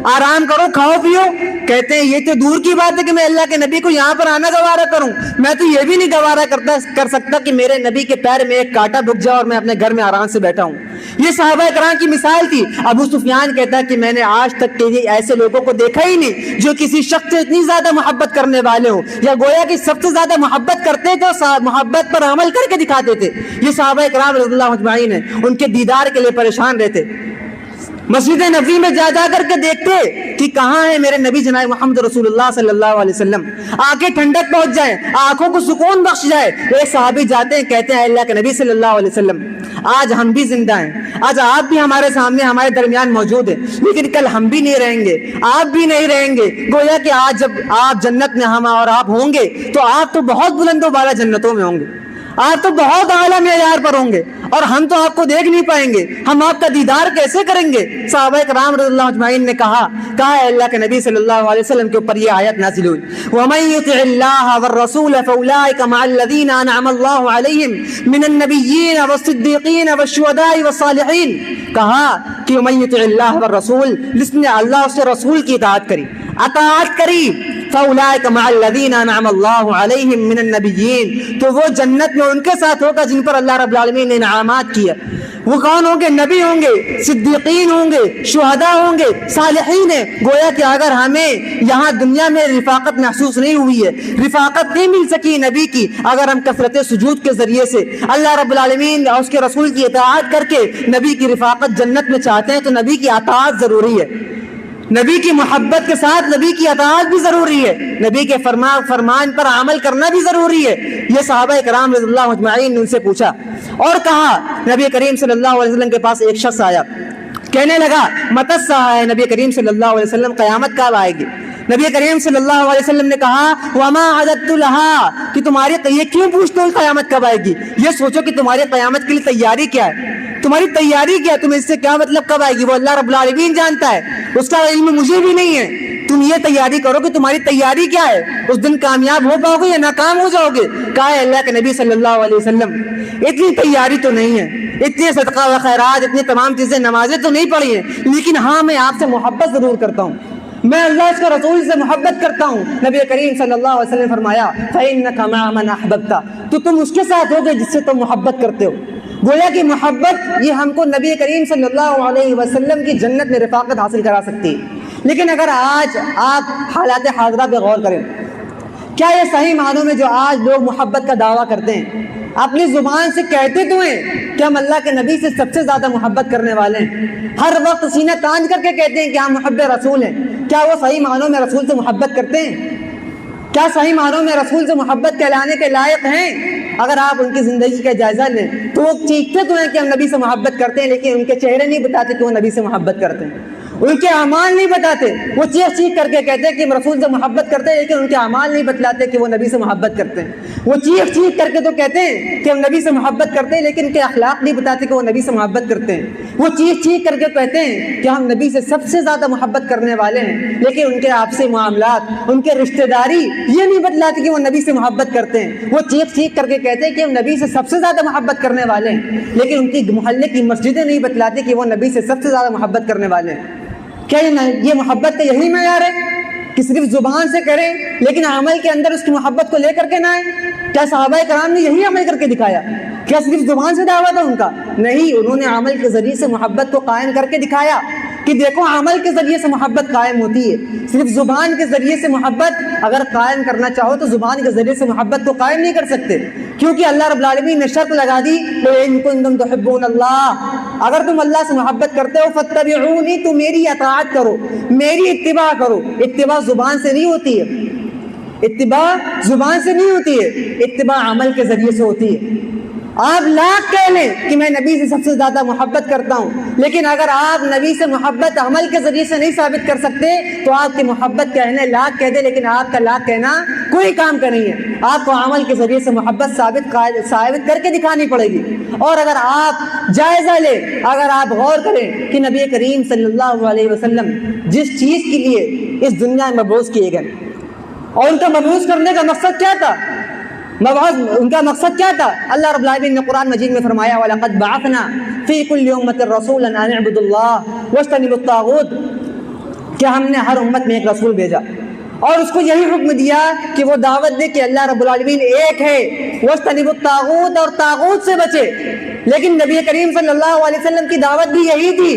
آرام کرو، کھاؤ پیو؟ کہتے ہیں یہ تو دور کی بات ہے کہ میں اللہ کے نبی کو یہاں پر آنا گوارا کروں، میں تو یہ بھی نہیں گوارا کر سکتا کہ میرے نبی کے پیر میں ایک کانٹا ڈھک جائے اور میں اپنے گھر میں آرام سے بیٹھا ہوں. یہ صحابہ کرام کی مثال تھی. ابو سفیان کہتا ہے کہ میں نے آج تک کے ایسے لوگوں کو دیکھا ہی نہیں جو کسی شخص سے اتنی زیادہ محبت کرنے والے ہوں، یا گویا کہ سب سے زیادہ محبت کرتے تھے اور محبت پر عمل کر کے دکھاتے تھے. یہ صحابہ کرام رضی اللہ اجمعین ہیں، ان کے دیدار کے لیے پریشان رہتے. مسجد نبوی میں جا جا کر کے دیکھتے کہ کہاں ہے میرے نبی جناب محمد رسول اللہ صلی اللہ علیہ وسلم. آنکھیں ٹھنڈک پہنچ جائے, آنکھوں کو سکون بخش جائے. ایک صحابی جاتے ہیں, کہتے ہیں اللہ کے نبی صلی اللہ علیہ وسلم, آج ہم بھی زندہ ہیں, آج آپ بھی ہمارے سامنے ہمارے درمیان موجود ہیں, لیکن کل ہم بھی نہیں رہیں گے, آپ بھی نہیں رہیں گے. گویا کہ آج جب آپ جنت میں ہم اور آپ ہوں گے تو آپ تو بہت بلند و بالا جنتوں میں ہوں گے, آپ تو بہت اعلیٰ معیار پر ہوں گے, اور ہم تو آپ کو دیکھ نہیں پائیں گے, ہم آپ کا دیدار کیسے کریں گے؟ صحابہ کرام رضی اللہ اجمعین نے کہا ہے اللہ کے نبی صلی اللہ علیہ وسلم کے اوپر یہ آیت نازل ہوئی, وَمَن يُطِعِ اللَّهَ وَالرَّسُولَ فَأُولَٰئِكَ مَعَ الَّذِينَ أَنْعَمَ اللَّهُ عَلَيْهِمْ مِنَ النَّبِيِّينَ وَالصِّدِّيقِينَ وَالشُّهَدَاءِ وَالصَّالِحِينَ. کہا کہ وَمَن يُطِعِ اللَّهَ وَالرَّسُولَ, جس نے اللہ اس کے رسول کی اطاعت کری, فَأُولَٰئِكَ مَعَ الَّذِينَ أَنْعَمَ اللَّهُ عَلَيْهِمْ مِنَ النَّبِيِّينَ, تو وہ جنت میں ان کے ساتھ ہوگا جن پر اللہ رب العالمین نے انعامات کیا. وہ کون ہوں گے؟ نبی ہوں گے, صدیقین ہوں گے, شہداء ہوں گے, صالحین ہیں. گویا کہ اگر ہمیں یہاں دنیا میں رفاقت محسوس نہیں ہوئی ہے, رفاقت نہیں مل سکی نبی کی, اگر ہم کثرت سجود کے ذریعے سے اللہ رب العالمین اور اس کے رسول کی اطاعت کر کے نبی کی رفاقت جنت میں چاہتے ہیں, تو نبی کی اطاعت ضروری ہے. نبی کی محبت کے ساتھ نبی کی اطاعت بھی ضروری ہے, نبی کے فرمان پر عمل کرنا بھی ضروری ہے. یہ صحابہ کرام رضی اللہ اجمعین نے ان سے پوچھا, اور کہا نبی کریم صلی اللہ علیہ وسلم کے پاس ایک شخص آیا, کہنے لگا متی الساعہ, ہے نبی کریم صلی اللہ علیہ وسلم قیامت کب آئے گی؟ نبی کریم صلی اللہ علیہ وسلم نے کہا وما عددت لها, کہ تمہاری یہ کیوں پوچھتے ہو قیامت کب آئے گی؟ یہ سوچو کہ تمہاری قیامت کے لیے تیاری کیا ہے, تمہاری تیاری کیا, تمہیں اس سے کیا مطلب کب آئے گی وہ اللہ رب العالمین جانتا ہے, اس کا علم مجھے بھی نہیں ہے. تم یہ تیاری کرو کہ تمہاری تیاری کیا ہے, اس دن کامیاب ہو پاؤ گے یا ناکام ہو جاؤ گے؟ کہا ہے اللہ کے نبی صلی اللہ علیہ وسلم اتنی تیاری تو نہیں ہے, اتنے صدقہ و خیرات, اتنی تمام چیزیں, نمازیں تو نہیں پڑھی ہیں, لیکن ہاں میں آپ سے محبت ضرور کرتا ہوں, میں اللہ اس کے رسول سے محبت کرتا ہوں. نبی کریم صلی اللہ علیہ وسلم نے فرمایا فَإِنَّكَ مَعَ مَنْ أَحْبَبْتَ, تو تم اس کے ساتھ ہوگے جس سے تم محبت کرتے ہو. گویا کہ محبت یہ ہم کو نبی کریم صلی اللہ علیہ وسلم کی جنت میں رفاقت حاصل کرا سکتی ہے. لیکن اگر آج آپ حالات حاضرہ پہ غور کریں, کیا یہ صحیح معنوں میں جو آج لوگ محبت کا دعویٰ کرتے ہیں, اپنی زبان سے کہتے تو ہیں کہ ہم اللہ کے نبی سے سب سے زیادہ محبت کرنے والے ہیں, ہر وقت سینہ تان کر کے کہتے ہیں کہ ہم محب رسول ہیں, کیا وہ صحیح معنوں میں رسول سے محبت کرتے ہیں؟ کیا صحیح معنوں میں رسول سے محبت کہلانے کے لائق ہیں؟ اگر آپ ان کی زندگی کا جائزہ لیں تو وہ چیختے تو ہیں کہ ہم نبی سے محبت کرتے ہیں, لیکن ان کے چہرے نہیں بتاتے کہ وہ نبی سے محبت کرتے ہیں, ان کے اعمال نہیں بتاتے. وہ چیخ چیخ کر کے کہتے ہیں کہ ہم رسول سے محبت کرتے ہیں, لیکن ان کے اعمال نہیں بتلاتے کہ وہ نبی سے محبت کرتے ہیں. وہ چیخ چیخ کر کے تو کہتے ہیں کہ ہم نبی سے محبت کرتے ہیں, لیکن ان کے اخلاق نہیں بتاتے کہ وہ نبی سے محبت کرتے ہیں. وہ چیخ چیخ کر کے کہتے ہیں کہ ہم نبی سے سب سے زیادہ محبت کرنے والے ہیں, لیکن ان کے آپسی معاملات, ان کے رشتہ داری یہ نہیں بتلاتے کہ وہ نبی سے محبت کرتے ہیں. وہ چیخ چیخ کر کے کہتے ہیں کہ ہم نبی سے سب سے زیادہ محبت کرنے والے ہیں, لیکن ان کی محلے کی مسجدیں نہیں بتلاتے کہ وہ نبی سے سب سے زیادہ محبت کرنے والے ہیں. کیا یہ محبت کا یہی معیار ہے کہ صرف زبان سے کریں لیکن عمل کے اندر اس کی محبت کو لے کر کے نہ آئیں؟ کیا صحابہ کرام نے یہی عمل کر کے دکھایا؟ کیا صرف زبان سے دعویٰ تھا ان کا؟ نہیں, انہوں نے عمل کے ذریعے سے محبت کو قائم کر کے دکھایا کہ دیکھو عمل کے ذریعے سے محبت قائم ہوتی ہے. صرف زبان کے ذریعے سے محبت اگر قائم کرنا چاہو تو زبان کے ذریعے سے محبت کو قائم نہیں کر سکتے, کیونکہ اللہ رب العالمین نے شرط لگا دی إِن كُنتُمْ تُحِبُّونَ اللَّهَ, اگر تم اللہ سے محبت کرتے ہو فَاتَّبِعُونِي, تو میری اطاعت کرو, میری اتباع کرو. اتباع زبان سے نہیں ہوتی ہے, اتباع زبان سے نہیں ہوتی ہے, اتباع عمل کے ذریعے سے ہوتی ہے. آپ لاکھ کہہ لیں کہ میں نبی سے سب سے زیادہ محبت کرتا ہوں, لیکن اگر آپ نبی سے محبت عمل کے ذریعے سے نہیں ثابت کر سکتے تو آپ کی محبت کہنے لاکھ کہہ دے, لیکن آپ کا لاکھ کہنا کوئی کام کا نہیں ہے. آپ کو عمل کے ذریعے سے محبت ثابت کر کے دکھانی پڑے گی. اور اگر آپ جائزہ لیں, اگر آپ غور کریں کہ نبی کریم صلی اللہ علیہ وسلم جس چیز کے لیے اس دنیا میں مبعوث کیے گئے, اور ان کا مبعوث کرنے کا مقصد کیا تھا, ان کا مقصد کیا تھا؟ اللہ رب العالمین نے قرآن مجید میں فرمایا وَلَقَدْ بَعَثْنَا فِي كُلِّ أُمَّةٍ رَسُولًا أَنِ اعْبُدُوا اللَّهَ وَاجْتَنِبُوا الطَّاغُوتَ, کہ ہم نے ہر امت میں ایک رسول بھیجا اور اس کو یہی حکم دیا کہ وہ دعوت دے کہ اللہ رب العالمین ایک ہے, وَاجْتَنِبُوا الطَّاغُوتَ, اور طاغوت سے بچے. لیکن نبی کریم صلی اللہ علیہ وسلم کی دعوت بھی یہی تھی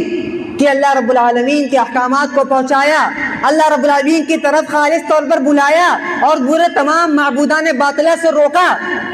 کہ اللہ رب العالمین کے احکامات کو پہنچایا, اللہ رب العالمین کی طرف خالص طور پر بلایا اور برے تمام معبودان باطلہ سے روکا۔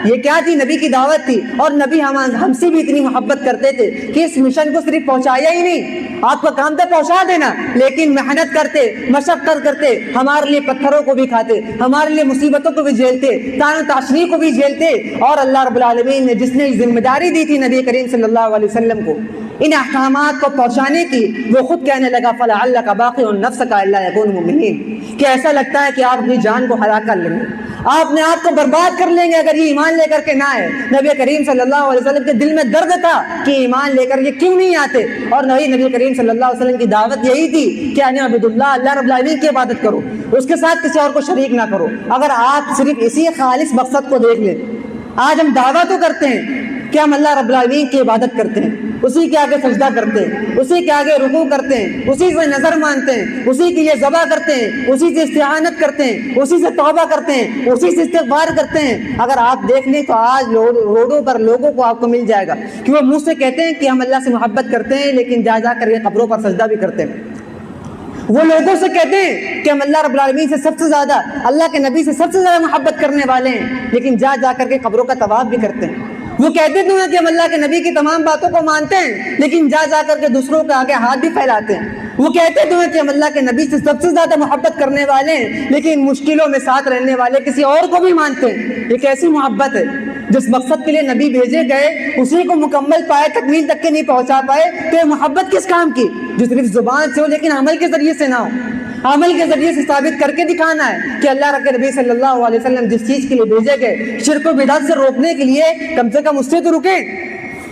یہ کیا تھی؟ نبی کی دعوت تھی، اور نبی ہم سے بھی اتنی محبت کرتے تھے کہ اس مشن کو صرف پہنچایا ہی نہیں، آپ کا کام تھا پہنچا دینا، لیکن محنت کرتے، مشقت کرتے، ہمارے لیے پتھروں کو بھی کھاتے، ہمارے لیے مصیبتوں کو بھی جھیلتے، طعن و تشنیع کو بھی جھیلتے۔ اور اللہ رب العالمین نے جس نے ذمہ داری دی تھی نبی کریم صلی اللہ علیہ وسلم کو ان احکامات کو پہنچانے کی، وہ خود کہنے لگا فَلَعَلَّكَ بَاقِعٌ نَفْسَكَ أَلَّا يَكُونُوا مُؤْمِنِينَ، کہ ایسا لگتا ہے کہ آپ اپنی جان کو ہلاک کر لیں گے، آپ نے آپ کو برباد کر لیں گے اگر یہ ایمان لے کر کے نہ آئے۔ نبی کریم صلی اللہ علیہ وسلم کے دل میں درد تھا کہ ایمان لے کر یہ کیوں نہیں آتے، اور نبی کریم صلی اللہ علیہ وسلم کی دعوت یہی تھی کہ ان عبد اللہ رب العالمین کی عبادت کرو، اس کے ساتھ کسی اور کو شریک نہ کرو۔ اگر آپ صرف اسی خالص مقصد کو دیکھ لیں، آج ہم دعویٰ تو کرتے ہیں کہ ہم اللہ رب العالمین کی عبادت کرتے ہیں، اسی کے آگے سجدہ کرتے ہیں، اسی کے آگے رکوع کرتے ہیں، اسی سے نظر مانتے ہیں، اسی کی یہ ذبح کرتے ہیں، اسی سے استعانت کرتے ہیں، اسی سے توبہ کرتے ہیں، اسی سے استغفار کرتے ہیں۔ اگر آپ دیکھ لیں تو آج روڈوں پر لوگوں کو آپ کو مل جائے گا کہ وہ منہ سے کہتے ہیں کہ ہم اللہ سے محبت کرتے ہیں، لیکن جا جا کر یہ قبروں پر سجدہ بھی کرتے ہیں۔ وہ لوگوں سے کہتے ہیں کہ ہم اللہ رب العالمین سے سب سے زیادہ، اللہ کے نبی سے سب سے زیادہ محبت کرنے والے ہیں، لیکن جا جا کر کے قبروں کا طواف بھی کرتے ہیں۔ وہ کہتے تو ہیں کہ ہم اللہ کے نبی کی تمام باتوں کو مانتے ہیں، لیکن جا جا کر کے دوسروں کے آگے ہاتھ بھی پھیلاتے ہیں۔ وہ کہتے تو ہیں کہ ہم اللہ کے نبی سے سب سے زیادہ محبت کرنے والے ہیں، لیکن مشکلوں میں ساتھ رہنے والے کسی اور کو بھی مانتے ہیں۔ یہ کیسی محبت ہے؟ جس مقصد کے لیے نبی بھیجے گئے اسی کو مکمل پائے، تکمیل تک کے نہیں پہنچا پائے، تو یہ محبت کس کام کی؟ جو صرف زبان سے ہو لیکن عمل کے ذریعے سے نہ ہو۔ عمل کے ذریعے سے ثابت کر کے دکھانا ہے کہ اللہ کے نبی صلی اللہ علیہ وسلم جس چیز کے لیے بھیجے گئے، شرک و بدعت سے روکنے کے لیے، کم سے کم اس سے تو رکیں،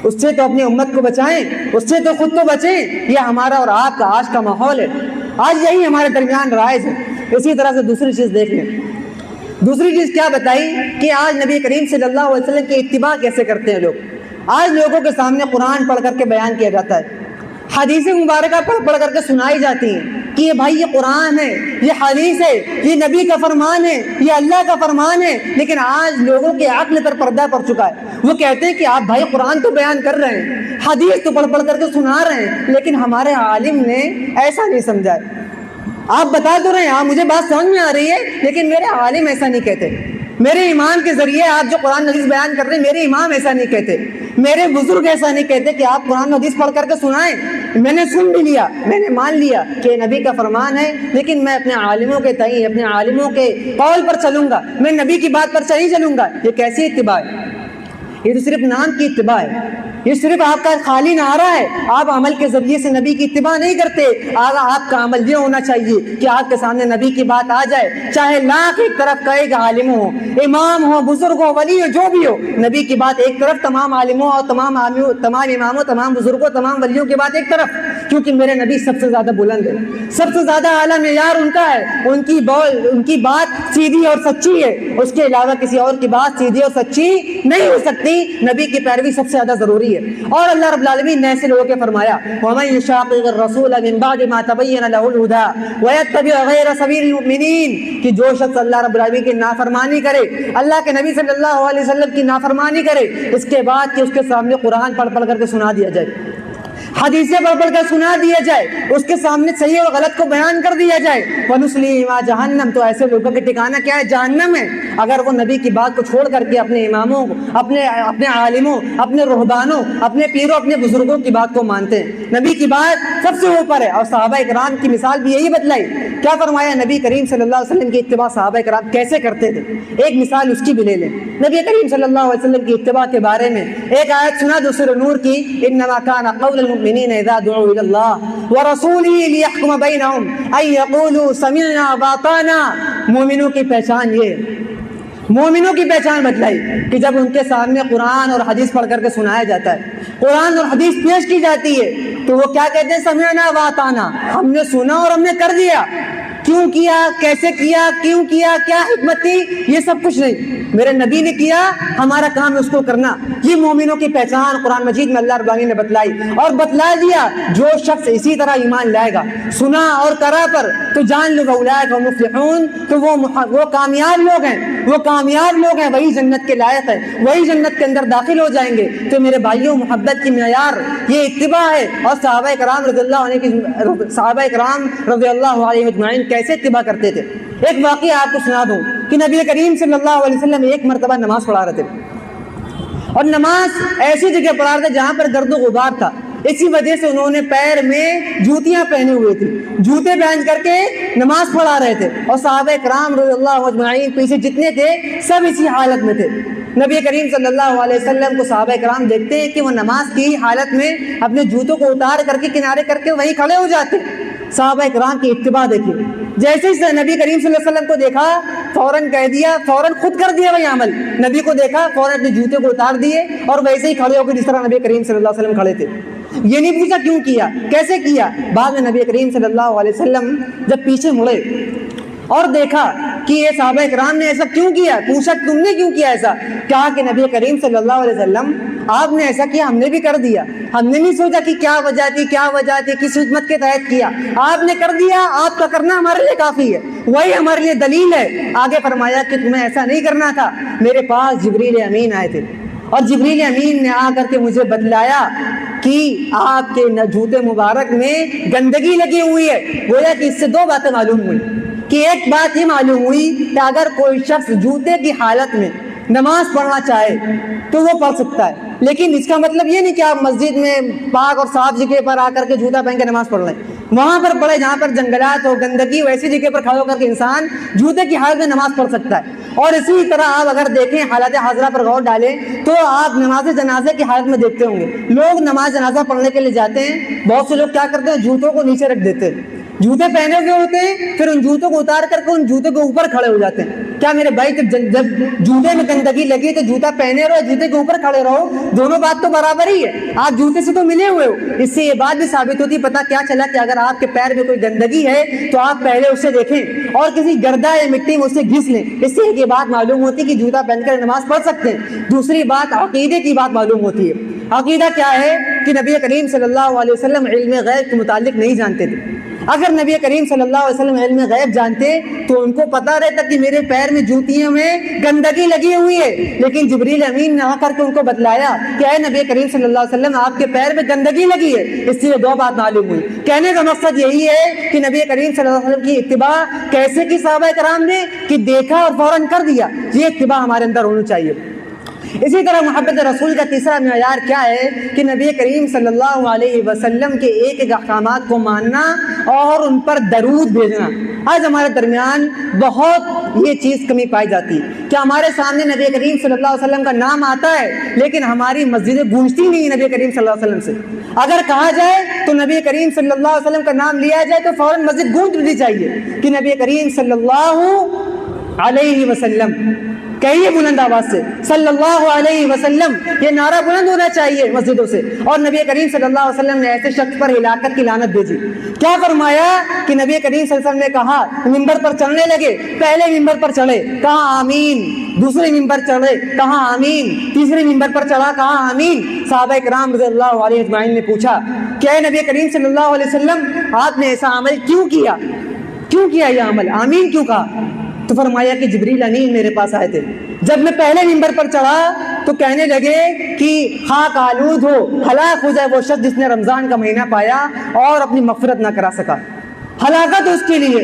اس سے تو اپنی امت کو بچائیں، اس سے تو خود تو بچیں۔ یہ ہمارا اور آپ کا آج کا ماحول ہے، آج یہی ہمارے درمیان رائج ہے۔ اسی طرح سے دوسری چیز دیکھ لیں، دوسری چیز کیا بتائی کہ آج نبی کریم صلی اللہ علیہ وسلم کی اتباع کیسے کرتے ہیں لوگ۔ آج لوگوں کے سامنے قرآن پڑھ کر کے بیان کیا جاتا ہے، حدیث مبارکہ پڑھ کر کے سنائی جاتی ہیں کہ یہ بھائی یہ قرآن ہے، یہ حدیث ہے، یہ نبی کا فرمان ہے، یہ اللہ کا فرمان ہے، لیکن آج لوگوں کے عقل پر پردہ پڑ چکا ہے۔ وہ کہتے ہیں کہ آپ بھائی قرآن تو بیان کر رہے ہیں، حدیث تو پڑھ کر کے سنا رہے ہیں، لیکن ہمارے عالم نے ایسا نہیں سمجھا ہے۔ آپ بتا تو رہے ہیں، آپ مجھے بات سمجھ میں آ رہی ہے، لیکن میرے عالم ایسا نہیں کہتے۔ میرے امام کے ذریعے آپ جو قرآن حدیث بیان کر رہے ہیں، میرے امام ایسا نہیں کہتے، میرے بزرگ ایسا نہیں کہتے کہ آپ قرآن حدیث پڑھ کر کے سنائیں۔ میں نے سن بھی لیا، میں نے مان لیا کہ نبی کا فرمان ہے، لیکن میں اپنے عالموں کے تئیں، اپنے عالموں کے قول پر چلوں گا، میں نبی کی بات پر نہیں چلوں گا۔ یہ کیسی اتباع ہے؟ یہ تو صرف نام کی اتباع ہے، یہ صرف آپ کا خالی نعرہ ہے، آپ عمل کے ذریعے سے نبی کی اتباع نہیں کرتے۔ آپ کا عمل یہ ہونا چاہیے کہ آپ کے سامنے نبی کی بات آ جائے، چاہے لاکھ ایک طرف کہے گا، عالم ہو، امام ہو، بزرگ ہو، ولی ہو، جو بھی ہو، نبی کی بات ایک طرف، تمام عالموں اور تمام اماموں، تمام بزرگوں، تمام ولیوں کی بات ایک طرف، کیونکہ میرے نبی سب سے زیادہ بلند ہے، سب سے زیادہ اعلیٰ معیار ان کا ہے، ان کی بات سیدھی اور سچی ہے، اس کے علاوہ کسی اور کی بات سیدھی اور سچی نہیں ہو سکتی۔ نبی کی پیروی سب سے زیادہ ضروری ہے۔ اور اللہ رب العالمین نے ایسے لوگوں کے فرمایا وَمَن يُشَاقِقِ الرَّسُولَ مِن بَعْدِ مَا تَبَيَّنَ لَهُ الْهُدَىٰ وَيَتَّبِعْ غَيْرَ سَبِيلِ الْمُؤْمِنِينَ، کہ جو شخص اللہ رب العالمین کی نافرمانی کرے، اللہ کے نبی صلی اللہ علیہ وسلم کی نافرمانی کرے، اس کے بعد کہ اس کے سامنے قرآن پڑھ کر کے سنا دیا جائے، حدیثیں پڑھ کر سنا دیا جائے، اس کے سامنے صحیح اور غلط کو بیان کر دیا جائے، وَنُصْلِهِ مَا جَهَنَّمَ، تو ایسے لوگوں کا ٹھکانہ کیا ہے؟ جہنم ہے۔ اگر وہ نبی کی بات کو چھوڑ کر کے اپنے اماموں، اپنے عالموں، اپنے رہبانوں، اپنے پیروں، اپنے بزرگوں کی بات کو مانتے ہیں، نبی کی بات سب سے اوپر ہے۔ اور صحابہ کرام کی مثال بھی یہی بتلائی، کیا فرمایا نبی کریم صلی اللہ علیہ وسلم کی اتباع صحابہ کرام کیسے کرتے تھے، ایک مثال اس کی بھی لے لیں۔ نبی کریم صلی اللہ علیہ وسلم کی اتباع کے بارے میں ایک آیت سنا دو سورہ نور کی، انما کان قول المؤمنین اذا دعوا الى اللہ ورسولہ لیحکم بینہم ان یقولوا سمعنا واطعنا۔ مومنوں کی پہچان یہ، مومنوں کی پہچان بتلائی کہ جب ان کے سامنے قرآن اور حدیث پڑھ کر کے سنایا جاتا ہے، قرآن اور حدیث پیش کی جاتی ہے، تو وہ کیا کہتے ہیں؟ سمعنا واطعنا، ہم نے سنا اور ہم نے کر دیا۔ کیوں کیا، کیسے کیا، کیوں کیا، کیا حکمت تھی، یہ سب کچھ نہیں، میرے نبی نے کیا، ہمارا کام ہے اس کو کرنا۔ یہ مومنوں کی پہچان قرآن مجید میں اللہ رب العالمین نے بتلائی اور بتلا دیا۔ جو شخص اسی طرح ایمان لائے گا، سنا اور کرا پر، تو جان لو اولئک هم مفلحون، تو وہ کامیاب لوگ ہیں، وہ کامیاب لوگ ہیں، وہی جنت کے لائق ہے، وہی جنت کے اندر داخل ہو جائیں گے۔ تو میرے بھائیوں، محبت کی معیار یہ اتباع ہے، اور صحابہ کرام رضی اللہ عنہ اجمعین کیسے اتباع کرتے تھے۔ ایک واقعہ آپ کو سنا دوں کہ نبی کریم صلی اللہ علیہ وسلم ایک مرتبہ نماز پڑھا رہے تھے، اور نماز ایسی جگہ پڑھا رہے تھے جہاں پر گرد و غبار تھا، اسی وجہ سے انہوں نے پیر میں جوتیاں پہنے ہوئے تھے، جوتے پہن کر کے نماز پڑھا رہے تھے، اور صحابہ کرام رضی اللہ اجمعین پیچھے جتنے تھے سب اسی حالت میں تھے۔ نبی کریم صلی اللہ علیہ وسلم کو صحابہ کرام دیکھتے ہیں کہ وہ نماز کی حالت میں اپنے جوتوں کو اتار کر کے کنارے کر کے وہیں کھڑے ہو جاتے۔ صحابہ کرام کی اتباع دیکھیے، جیسے ہی نبی کریم صلی اللہ علیہ وسلم کو دیکھا فوراً کہہ دیا، فوراً خود کر دیا وہی عمل، نبی کو دیکھا فوراً اپنے جوتے کو اتار دیے اور ویسے ہی کھڑے ہو کے جس طرح نبی کریم صلی اللہ علیہ وسلم کھڑے تھے۔ یہ نہیں پوچھا کیوں کیا، کیسے کیا۔ بعد میں نبی کریم صلی اللہ علیہ وسلم جب پیچھے مڑے اور دیکھا کہ یہ صحابہ کرام نے ایسا کیوں کیا، پوچھا تم نے کیوں کیا ایسا، کہا کہ نبی کریم صلی اللہ علیہ وسلم آپ نے ایسا کیا، ہم نے بھی کر دیا، ہم نے نہیں سوچا کہ کیا وجہ تھی کس حکمت کے تحت کیا، آپ نے کر دیا، آپ کا کرنا ہمارے لیے کافی ہے، وہی ہمارے لیے دلیل ہے۔ آگے فرمایا کہ تمہیں ایسا نہیں کرنا تھا، میرے پاس جبریل امین آئے تھے اور جبریل امین نے آ کر کے مجھے بتلایا کہ آپ کے جوتے مبارک میں گندگی لگی ہوئی ہے۔ گویا کہ اس سے دو باتیں معلوم ہوئی، کہ ایک بات یہ معلوم ہوئی کہ اگر کوئی شخص جوتے کی حالت میں نماز پڑھنا چاہے تو وہ پڑھ سکتا ہے، لیکن اس کا مطلب یہ نہیں کہ آپ مسجد میں پاک اور صاف جگہ پر آ کر کے جوتا پہن کے نماز پڑھ لیں، وہاں پر پڑھے جہاں پر جنگلات ہو، گندگی ہو، ایسی جگہ پر کھڑا ہو کر کے انسان جوتے کی حالت میں نماز پڑھ سکتا ہے۔ اور اسی طرح آپ اگر دیکھیں حالات حاضرہ پر غور ڈالیں تو آپ نماز جنازے کی حالت میں دیکھتے ہوں گے، لوگ نماز جنازہ پڑھنے کے لیے جاتے ہیں، بہت سے لوگ کیا کرتے ہیں جوتوں کو نیچے رکھ دیتے ہیں، جوتے پہنے ہوئے ہوتے ہیں، پھر ان جوتوں کو اتار کر کے ان جوتوں کے اوپر کھڑے ہو جاتے ہیں۔ کیا میرے بھائی جب جوتے میں گندگی لگی تو جوتا پہنے رہو، جوتے کے اوپر کھڑے رہو، دونوں بات تو برابر ہی ہے، آپ جوتے سے تو ملے ہوئے ہو۔ اس سے یہ بات بھی ثابت ہوتی، پتہ کیا چلا کہ اگر آپ کے پیر میں کوئی گندگی ہے تو آپ پہلے اسے دیکھیں اور کسی گردہ یا مٹی میں اسے گھس لیں، اس سے یہ بات معلوم ہوتی کہ جوتا پہن کر نماز پڑھ سکتے ہیں۔ دوسری بات عقیدے کی بات معلوم ہوتی ہے۔ عقیدہ کیا ہے کہ نبی کریم صلی اللہ علیہ وسلم علم غیب کے متعلق نہیں جانتے تھے۔ اگر نبی کریم صلی اللہ علیہ وسلم علم غیب جانتے تو ان کو پتا رہتا کہ میرے پیر میں جوتیوں میں گندگی لگی ہوئی ہے، لیکن جبریل امین نے آ کر کے ان کو بتلایا کہ اے نبی کریم صلی اللہ علیہ وسلم آپ کے پیر میں گندگی لگی ہے۔ اس سے دو بات معلوم ہوئی۔ کہنے کا مقصد یہی ہے کہ نبی کریم صلی اللہ علیہ وسلم کی اتباع کیسے کی صحابہ کرام نے کہ دیکھا اور فوراً کر دیا، یہ اتباع ہمارے اندر ہونی چاہیے۔ اسی طرح محبت رسول کا تیسرا معیار کیا ہے کہ نبی کریم صلی اللہ علیہ وسلم کے ایک ایک احکامات کو ماننا اور ان پر درود بھیجنا۔ آج ہمارے درمیان بہت یہ چیز کمی پائی جاتی ہے کہ ہمارے سامنے نبی کریم صلی اللہ علیہ وسلم کا نام آتا ہے لیکن ہماری مسجدیں گونجتی نہیں نبی کریم صلی اللہ علیہ وسلم سے۔ اگر کہا جائے تو نبی کریم صلی اللہ علیہ وسلم کا نام لیا جائے تو فوراً مسجد گونج اٹھنی چاہیے کہ نبی کریم صلی اللہ علیہ وسلم، کہیے بلند آواز سے صلی اللہ علیہ وسلم، یہ نعرہ بلند ہونا چاہیے مسجدوں سے۔ اور نبی کریم صلی اللہ علیہ وسلم نے ایسے شخص پر ہلاکت کی لعنت بھیجی۔ کیا فرمایا کہ نبی کریم صلی اللہ علیہ وسلم نے کہا، ممبر پر چڑھنے لگے، پہلے ممبر پر چڑھے کہا آمین، دوسرے ممبر چڑھے کہا آمین، تیسرے ممبر پر چڑھا کہا آمین۔ صحابہ کرام رضی اللہ علیہ اجمعین نے پوچھا کہ اے نبی کریم صلی اللہ علیہ وسلم آپ نے ایسا عمل کیوں کیا یہ عمل، آمین کیوں کہا؟ تو فرمایا کہ جبریل امین میرے پاس آئے تھے، جب میں پہلے ممبر پر چڑھا تو کہنے لگے کہ خاک آلود ہو، ہلاک ہو جائے وہ شخص جس نے رمضان کا مہینہ پایا اور اپنی مغفرت نہ کرا سکا، ہلاکت اس کے لیے۔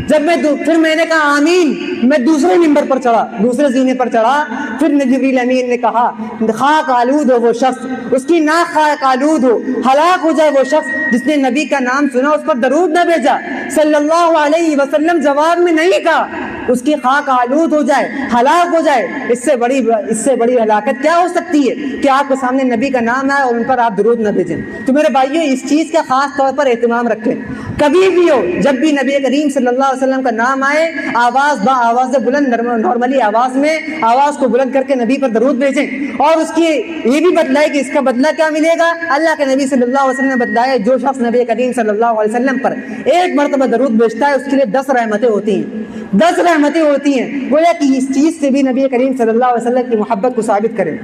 جب پھر میں نے کہا آمین، میں دوسرے ممبر پر چڑھا، دوسرے زینے پر چڑھا، پھر جبریل امین نے کہا خاک آلود ہو وہ شخص، اس کی ناک خاک آلود ہو، ہلاک ہو جائے وہ شخص جس نے نبی کا نام سنا اس پر درود نہ بھیجا صلی اللہ علیہ وسلم، جواب میں نہیں کہا، اس کی خاک آلود ہو جائے، ہلاک ہو جائے۔ اس سے بڑی ہلاکت کیا ہو سکتی ہے کہ آپ کے سامنے نبی کا نام آئے اور ان پر آپ درود نہ بھیجیں۔ تو میرے بھائیوں اس چیز کا خاص طور پر اہتمام رکھیں، کبھی بھی ہو جب بھی نبی کریم صلی اللہ علیہ وسلم کا نام آئے آواز بلند، نارملی آواز میں آواز کو بلند کر کے نبی پر درود بھیجیں، اور اس کی یہ بھی بتلائے کہ اس کا بدلہ کیا ملے گا۔ اللہ کے نبی صلی اللہ علیہ وسلم نے بتلایا جو شخص نبی کریم صلی اللہ علیہ وسلم پر ایک مرتبہ درود بھیجتا ہے اس کے لیے 10 رحمتیں ہوتی ہیں، 10 رحمتیں ہوتی ہیں۔ گویا کہ اس چیز سے بھی نبی کریم صلی اللہ علیہ وسلم کی محبت کو ثابت کریں۔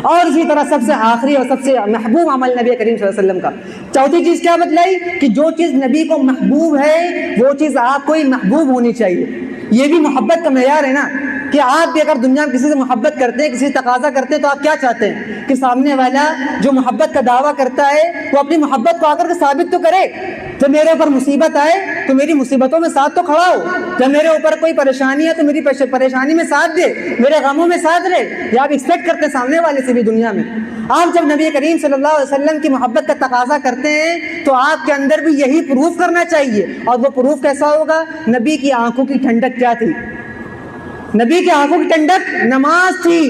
اور اسی طرح سب سے آخری اور سب سے محبوب عمل نبی کریم صلی اللہ علیہ وسلم کا چوتھی چیز کیا بتلائی کہ جو چیز نبی کو محبوب ہے وہ چیز آپ کو ہی محبوب ہونی چاہیے۔ یہ بھی محبت کا معیار ہے نا کہ آپ بھی اگر دنیا میں کسی سے محبت کرتے ہیں, کسی سے تقاضا کرتے ہیں, تو آپ کیا چاہتے ہیں کہ سامنے والا جو محبت کا دعویٰ کرتا ہے وہ اپنی محبت کو آ کر کے ثابت تو کرے. جب میرے اوپر مصیبت آئے تو میری مصیبتوں میں ساتھ تو کھڑا ہو, جب میرے اوپر کوئی پریشانی ہے تو میری پریشانی میں ساتھ دے, میرے غموں میں ساتھ رہے. یہ آپ ایکسپیکٹ کرتے ہیں سامنے والے سے بھی دنیا میں. آپ جب نبی کریم صلی اللہ علیہ وسلم کی محبت کا تقاضا کرتے ہیں تو آپ کے اندر بھی یہی پروف کرنا چاہیے. اور وہ پروف کیسا ہوگا؟ نبی کی آنکھوں کی ٹھنڈک کیا تھی؟ نبی کی آنکھوں کی ٹھنڈک نماز تھی.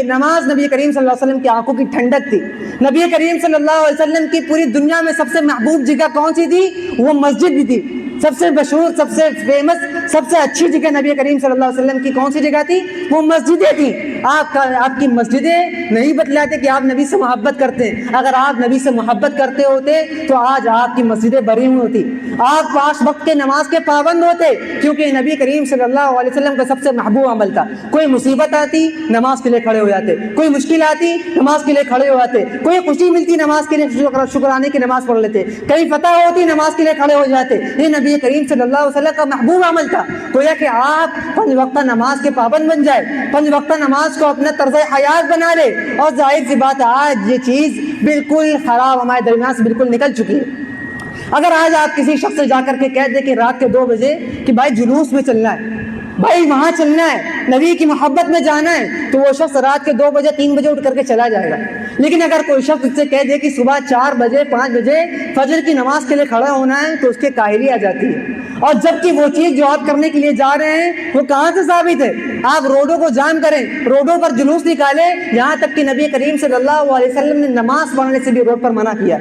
نماز نبی کریم صلی اللہ علیہ وسلم کی آنکھوں کی ٹھنڈک تھی. نبی کریم صلی اللہ علیہ وسلم کی پوری دنیا میں سب سے محبوب جگہ کون سی تھی؟ وہ مسجد بھی تھی. سب سے مشہور, سب سے فیمس, سب سے اچھی جگہ نبی کریم صلی اللہ علیہ وسلم کی کون سی جگہ تھی؟ وہ مسجدیں تھیں. آپ کی مسجدیں نہیں بتلاتے کہ آپ نبی سے محبت کرتے ہیں. اگر آپ نبی سے محبت کرتے ہوتے تو آج آپ کی مسجدیں بھری ہوئی ہوتی, آپ 5 وقت کے نماز کے پابند ہوتے, کیونکہ نبی کریم صلی اللہ علیہ وسلم کا سب سے محبوب عمل تھا. کوئی مصیبت آتی نماز کے لیے کھڑے ہو جاتے, کوئی مشکل آتی نماز کے لیے کھڑے ہو جاتے, کوئی خوشی ملتی نماز کے لیے شکرانے کی نماز پڑھ لیتے, کہیں فتح ہوتی نماز کے لیے کھڑے ہو جاتے. یہ نبی کریم صلی اللہ علیہ وسلم کا محبوب عمل تھا. گویا کہ آپ 5 وقتہ نماز کے پابند بن جائے, 5 وقتہ نماز کو اپنا طرز حیات بنا لے. اور ظاہر سی بات ہے آج یہ چیز بالکل خراب ہمارے درمیان سے بالکل نکل چکی ہے. اگر آج آپ کسی شخص سے جا کر کے کہہ دیں کہ رات کے 2 بجے کہ بھائی جلوس میں چلنا ہے, بھائی وہاں چلنا ہے, نبی کی محبت میں جانا ہے, تو وہ شخص رات کے 2 بجے 3 بجے اٹھ کر کے چلا جائے گا. لیکن اگر کوئی شخص اس سے کہہ دے کہ صبح 4 بجے 5 بجے فجر کی نماز کے لیے کھڑا ہونا ہے, تو اس کے کاہلی آ جاتی ہے. اور جبکہ وہ چیز جو آپ کرنے کے لیے جا رہے ہیں وہ کہاں سے ثابت ہے؟ آپ روڈوں کو جام کریں, روڈوں پر جلوس نکالیں, یہاں تک کہ نبی کریم صلی اللہ علیہ وسلم نے نماز پڑھنے سے بھی روڈ پر منع کیا.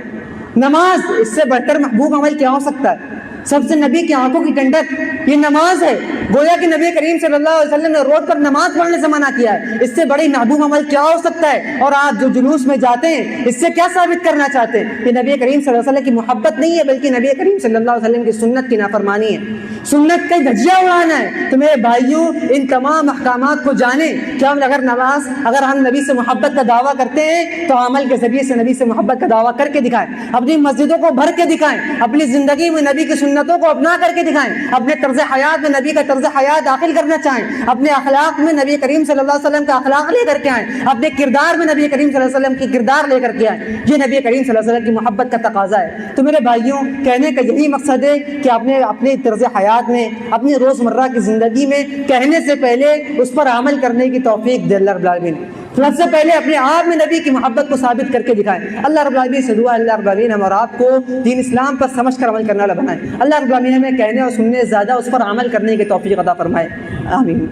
نماز, اس سے بڑھ کر محبوب عمل کیا ہو سکتا ہے؟ سب سے نبی کی آنکھوں کی ٹھنڈک یہ نماز ہے. گویا کہ نبی کریم صلی اللہ علیہ وسلم نے روڈ پر نماز پڑھنے سے منع کیا ہے. اس سے بڑی محبوب عمل کیا ہو سکتا ہے؟ اور آپ جو جلوس میں جاتے ہیں اس سے کیا ثابت کرنا چاہتے ہیں؟ کہ نبی کریم صلی اللہ علیہ وسلم کی محبت نہیں ہے, بلکہ نبی کریم صلی اللہ علیہ وسلم کی سنت کی نافرمانی ہے, سنت کا دھجیہ اڑانا ہے. تو میرے بھائیوں, ان تمام احکامات کو جانیں کہ اگر ہم نبی سے محبت کا دعویٰ کرتے ہیں تو عمل کے ذریعے سے نبی سے محبت کا دعویٰ کر کے دکھائیں, اپنی مسجدوں کو بھر کے دکھائیں, اپنی زندگی میں نبی کی سنتوں کو اپنا کر کے دکھائیں, اپنے طرز حیات میں نبی کا طرز حیات داخل کرنا چاہیں, اپنے اخلاق میں نبی کریم صلی اللہ علیہ وسلم کا اخلاق لے کر کے آئیں, اپنے کردار میں نبی کریم صلی اللہ علیہ وسلم کی کردار لے کر کے آئیں. یہ نبی کریم صلی اللہ علیہ وسلم کی محبت کا تقاضا ہے. تو میرے بھائیوں, کہنے کا یہی مقصد ہے کہ اپنے طرز حیات میں, اپنی روزمرہ کی زندگی میں کہنے سے پہلے اس پر عمل کرنے کی توفیق دے اللہ رب العالمین. سب سے پہلے اپنے آپ میں نبی کی محبت کو ثابت کر کے دکھائیں. اللہ رب العالمین سے دعا, اللہ رب العالمین ہم اور آپ کو دین اسلام پر سمجھ کر عمل کرنے والا بنائے. اللہ رب العالمین ہمیں کہنے اور سننے زیادہ اس پر عمل کرنے کی توفیق عطا فرمائے. آمین.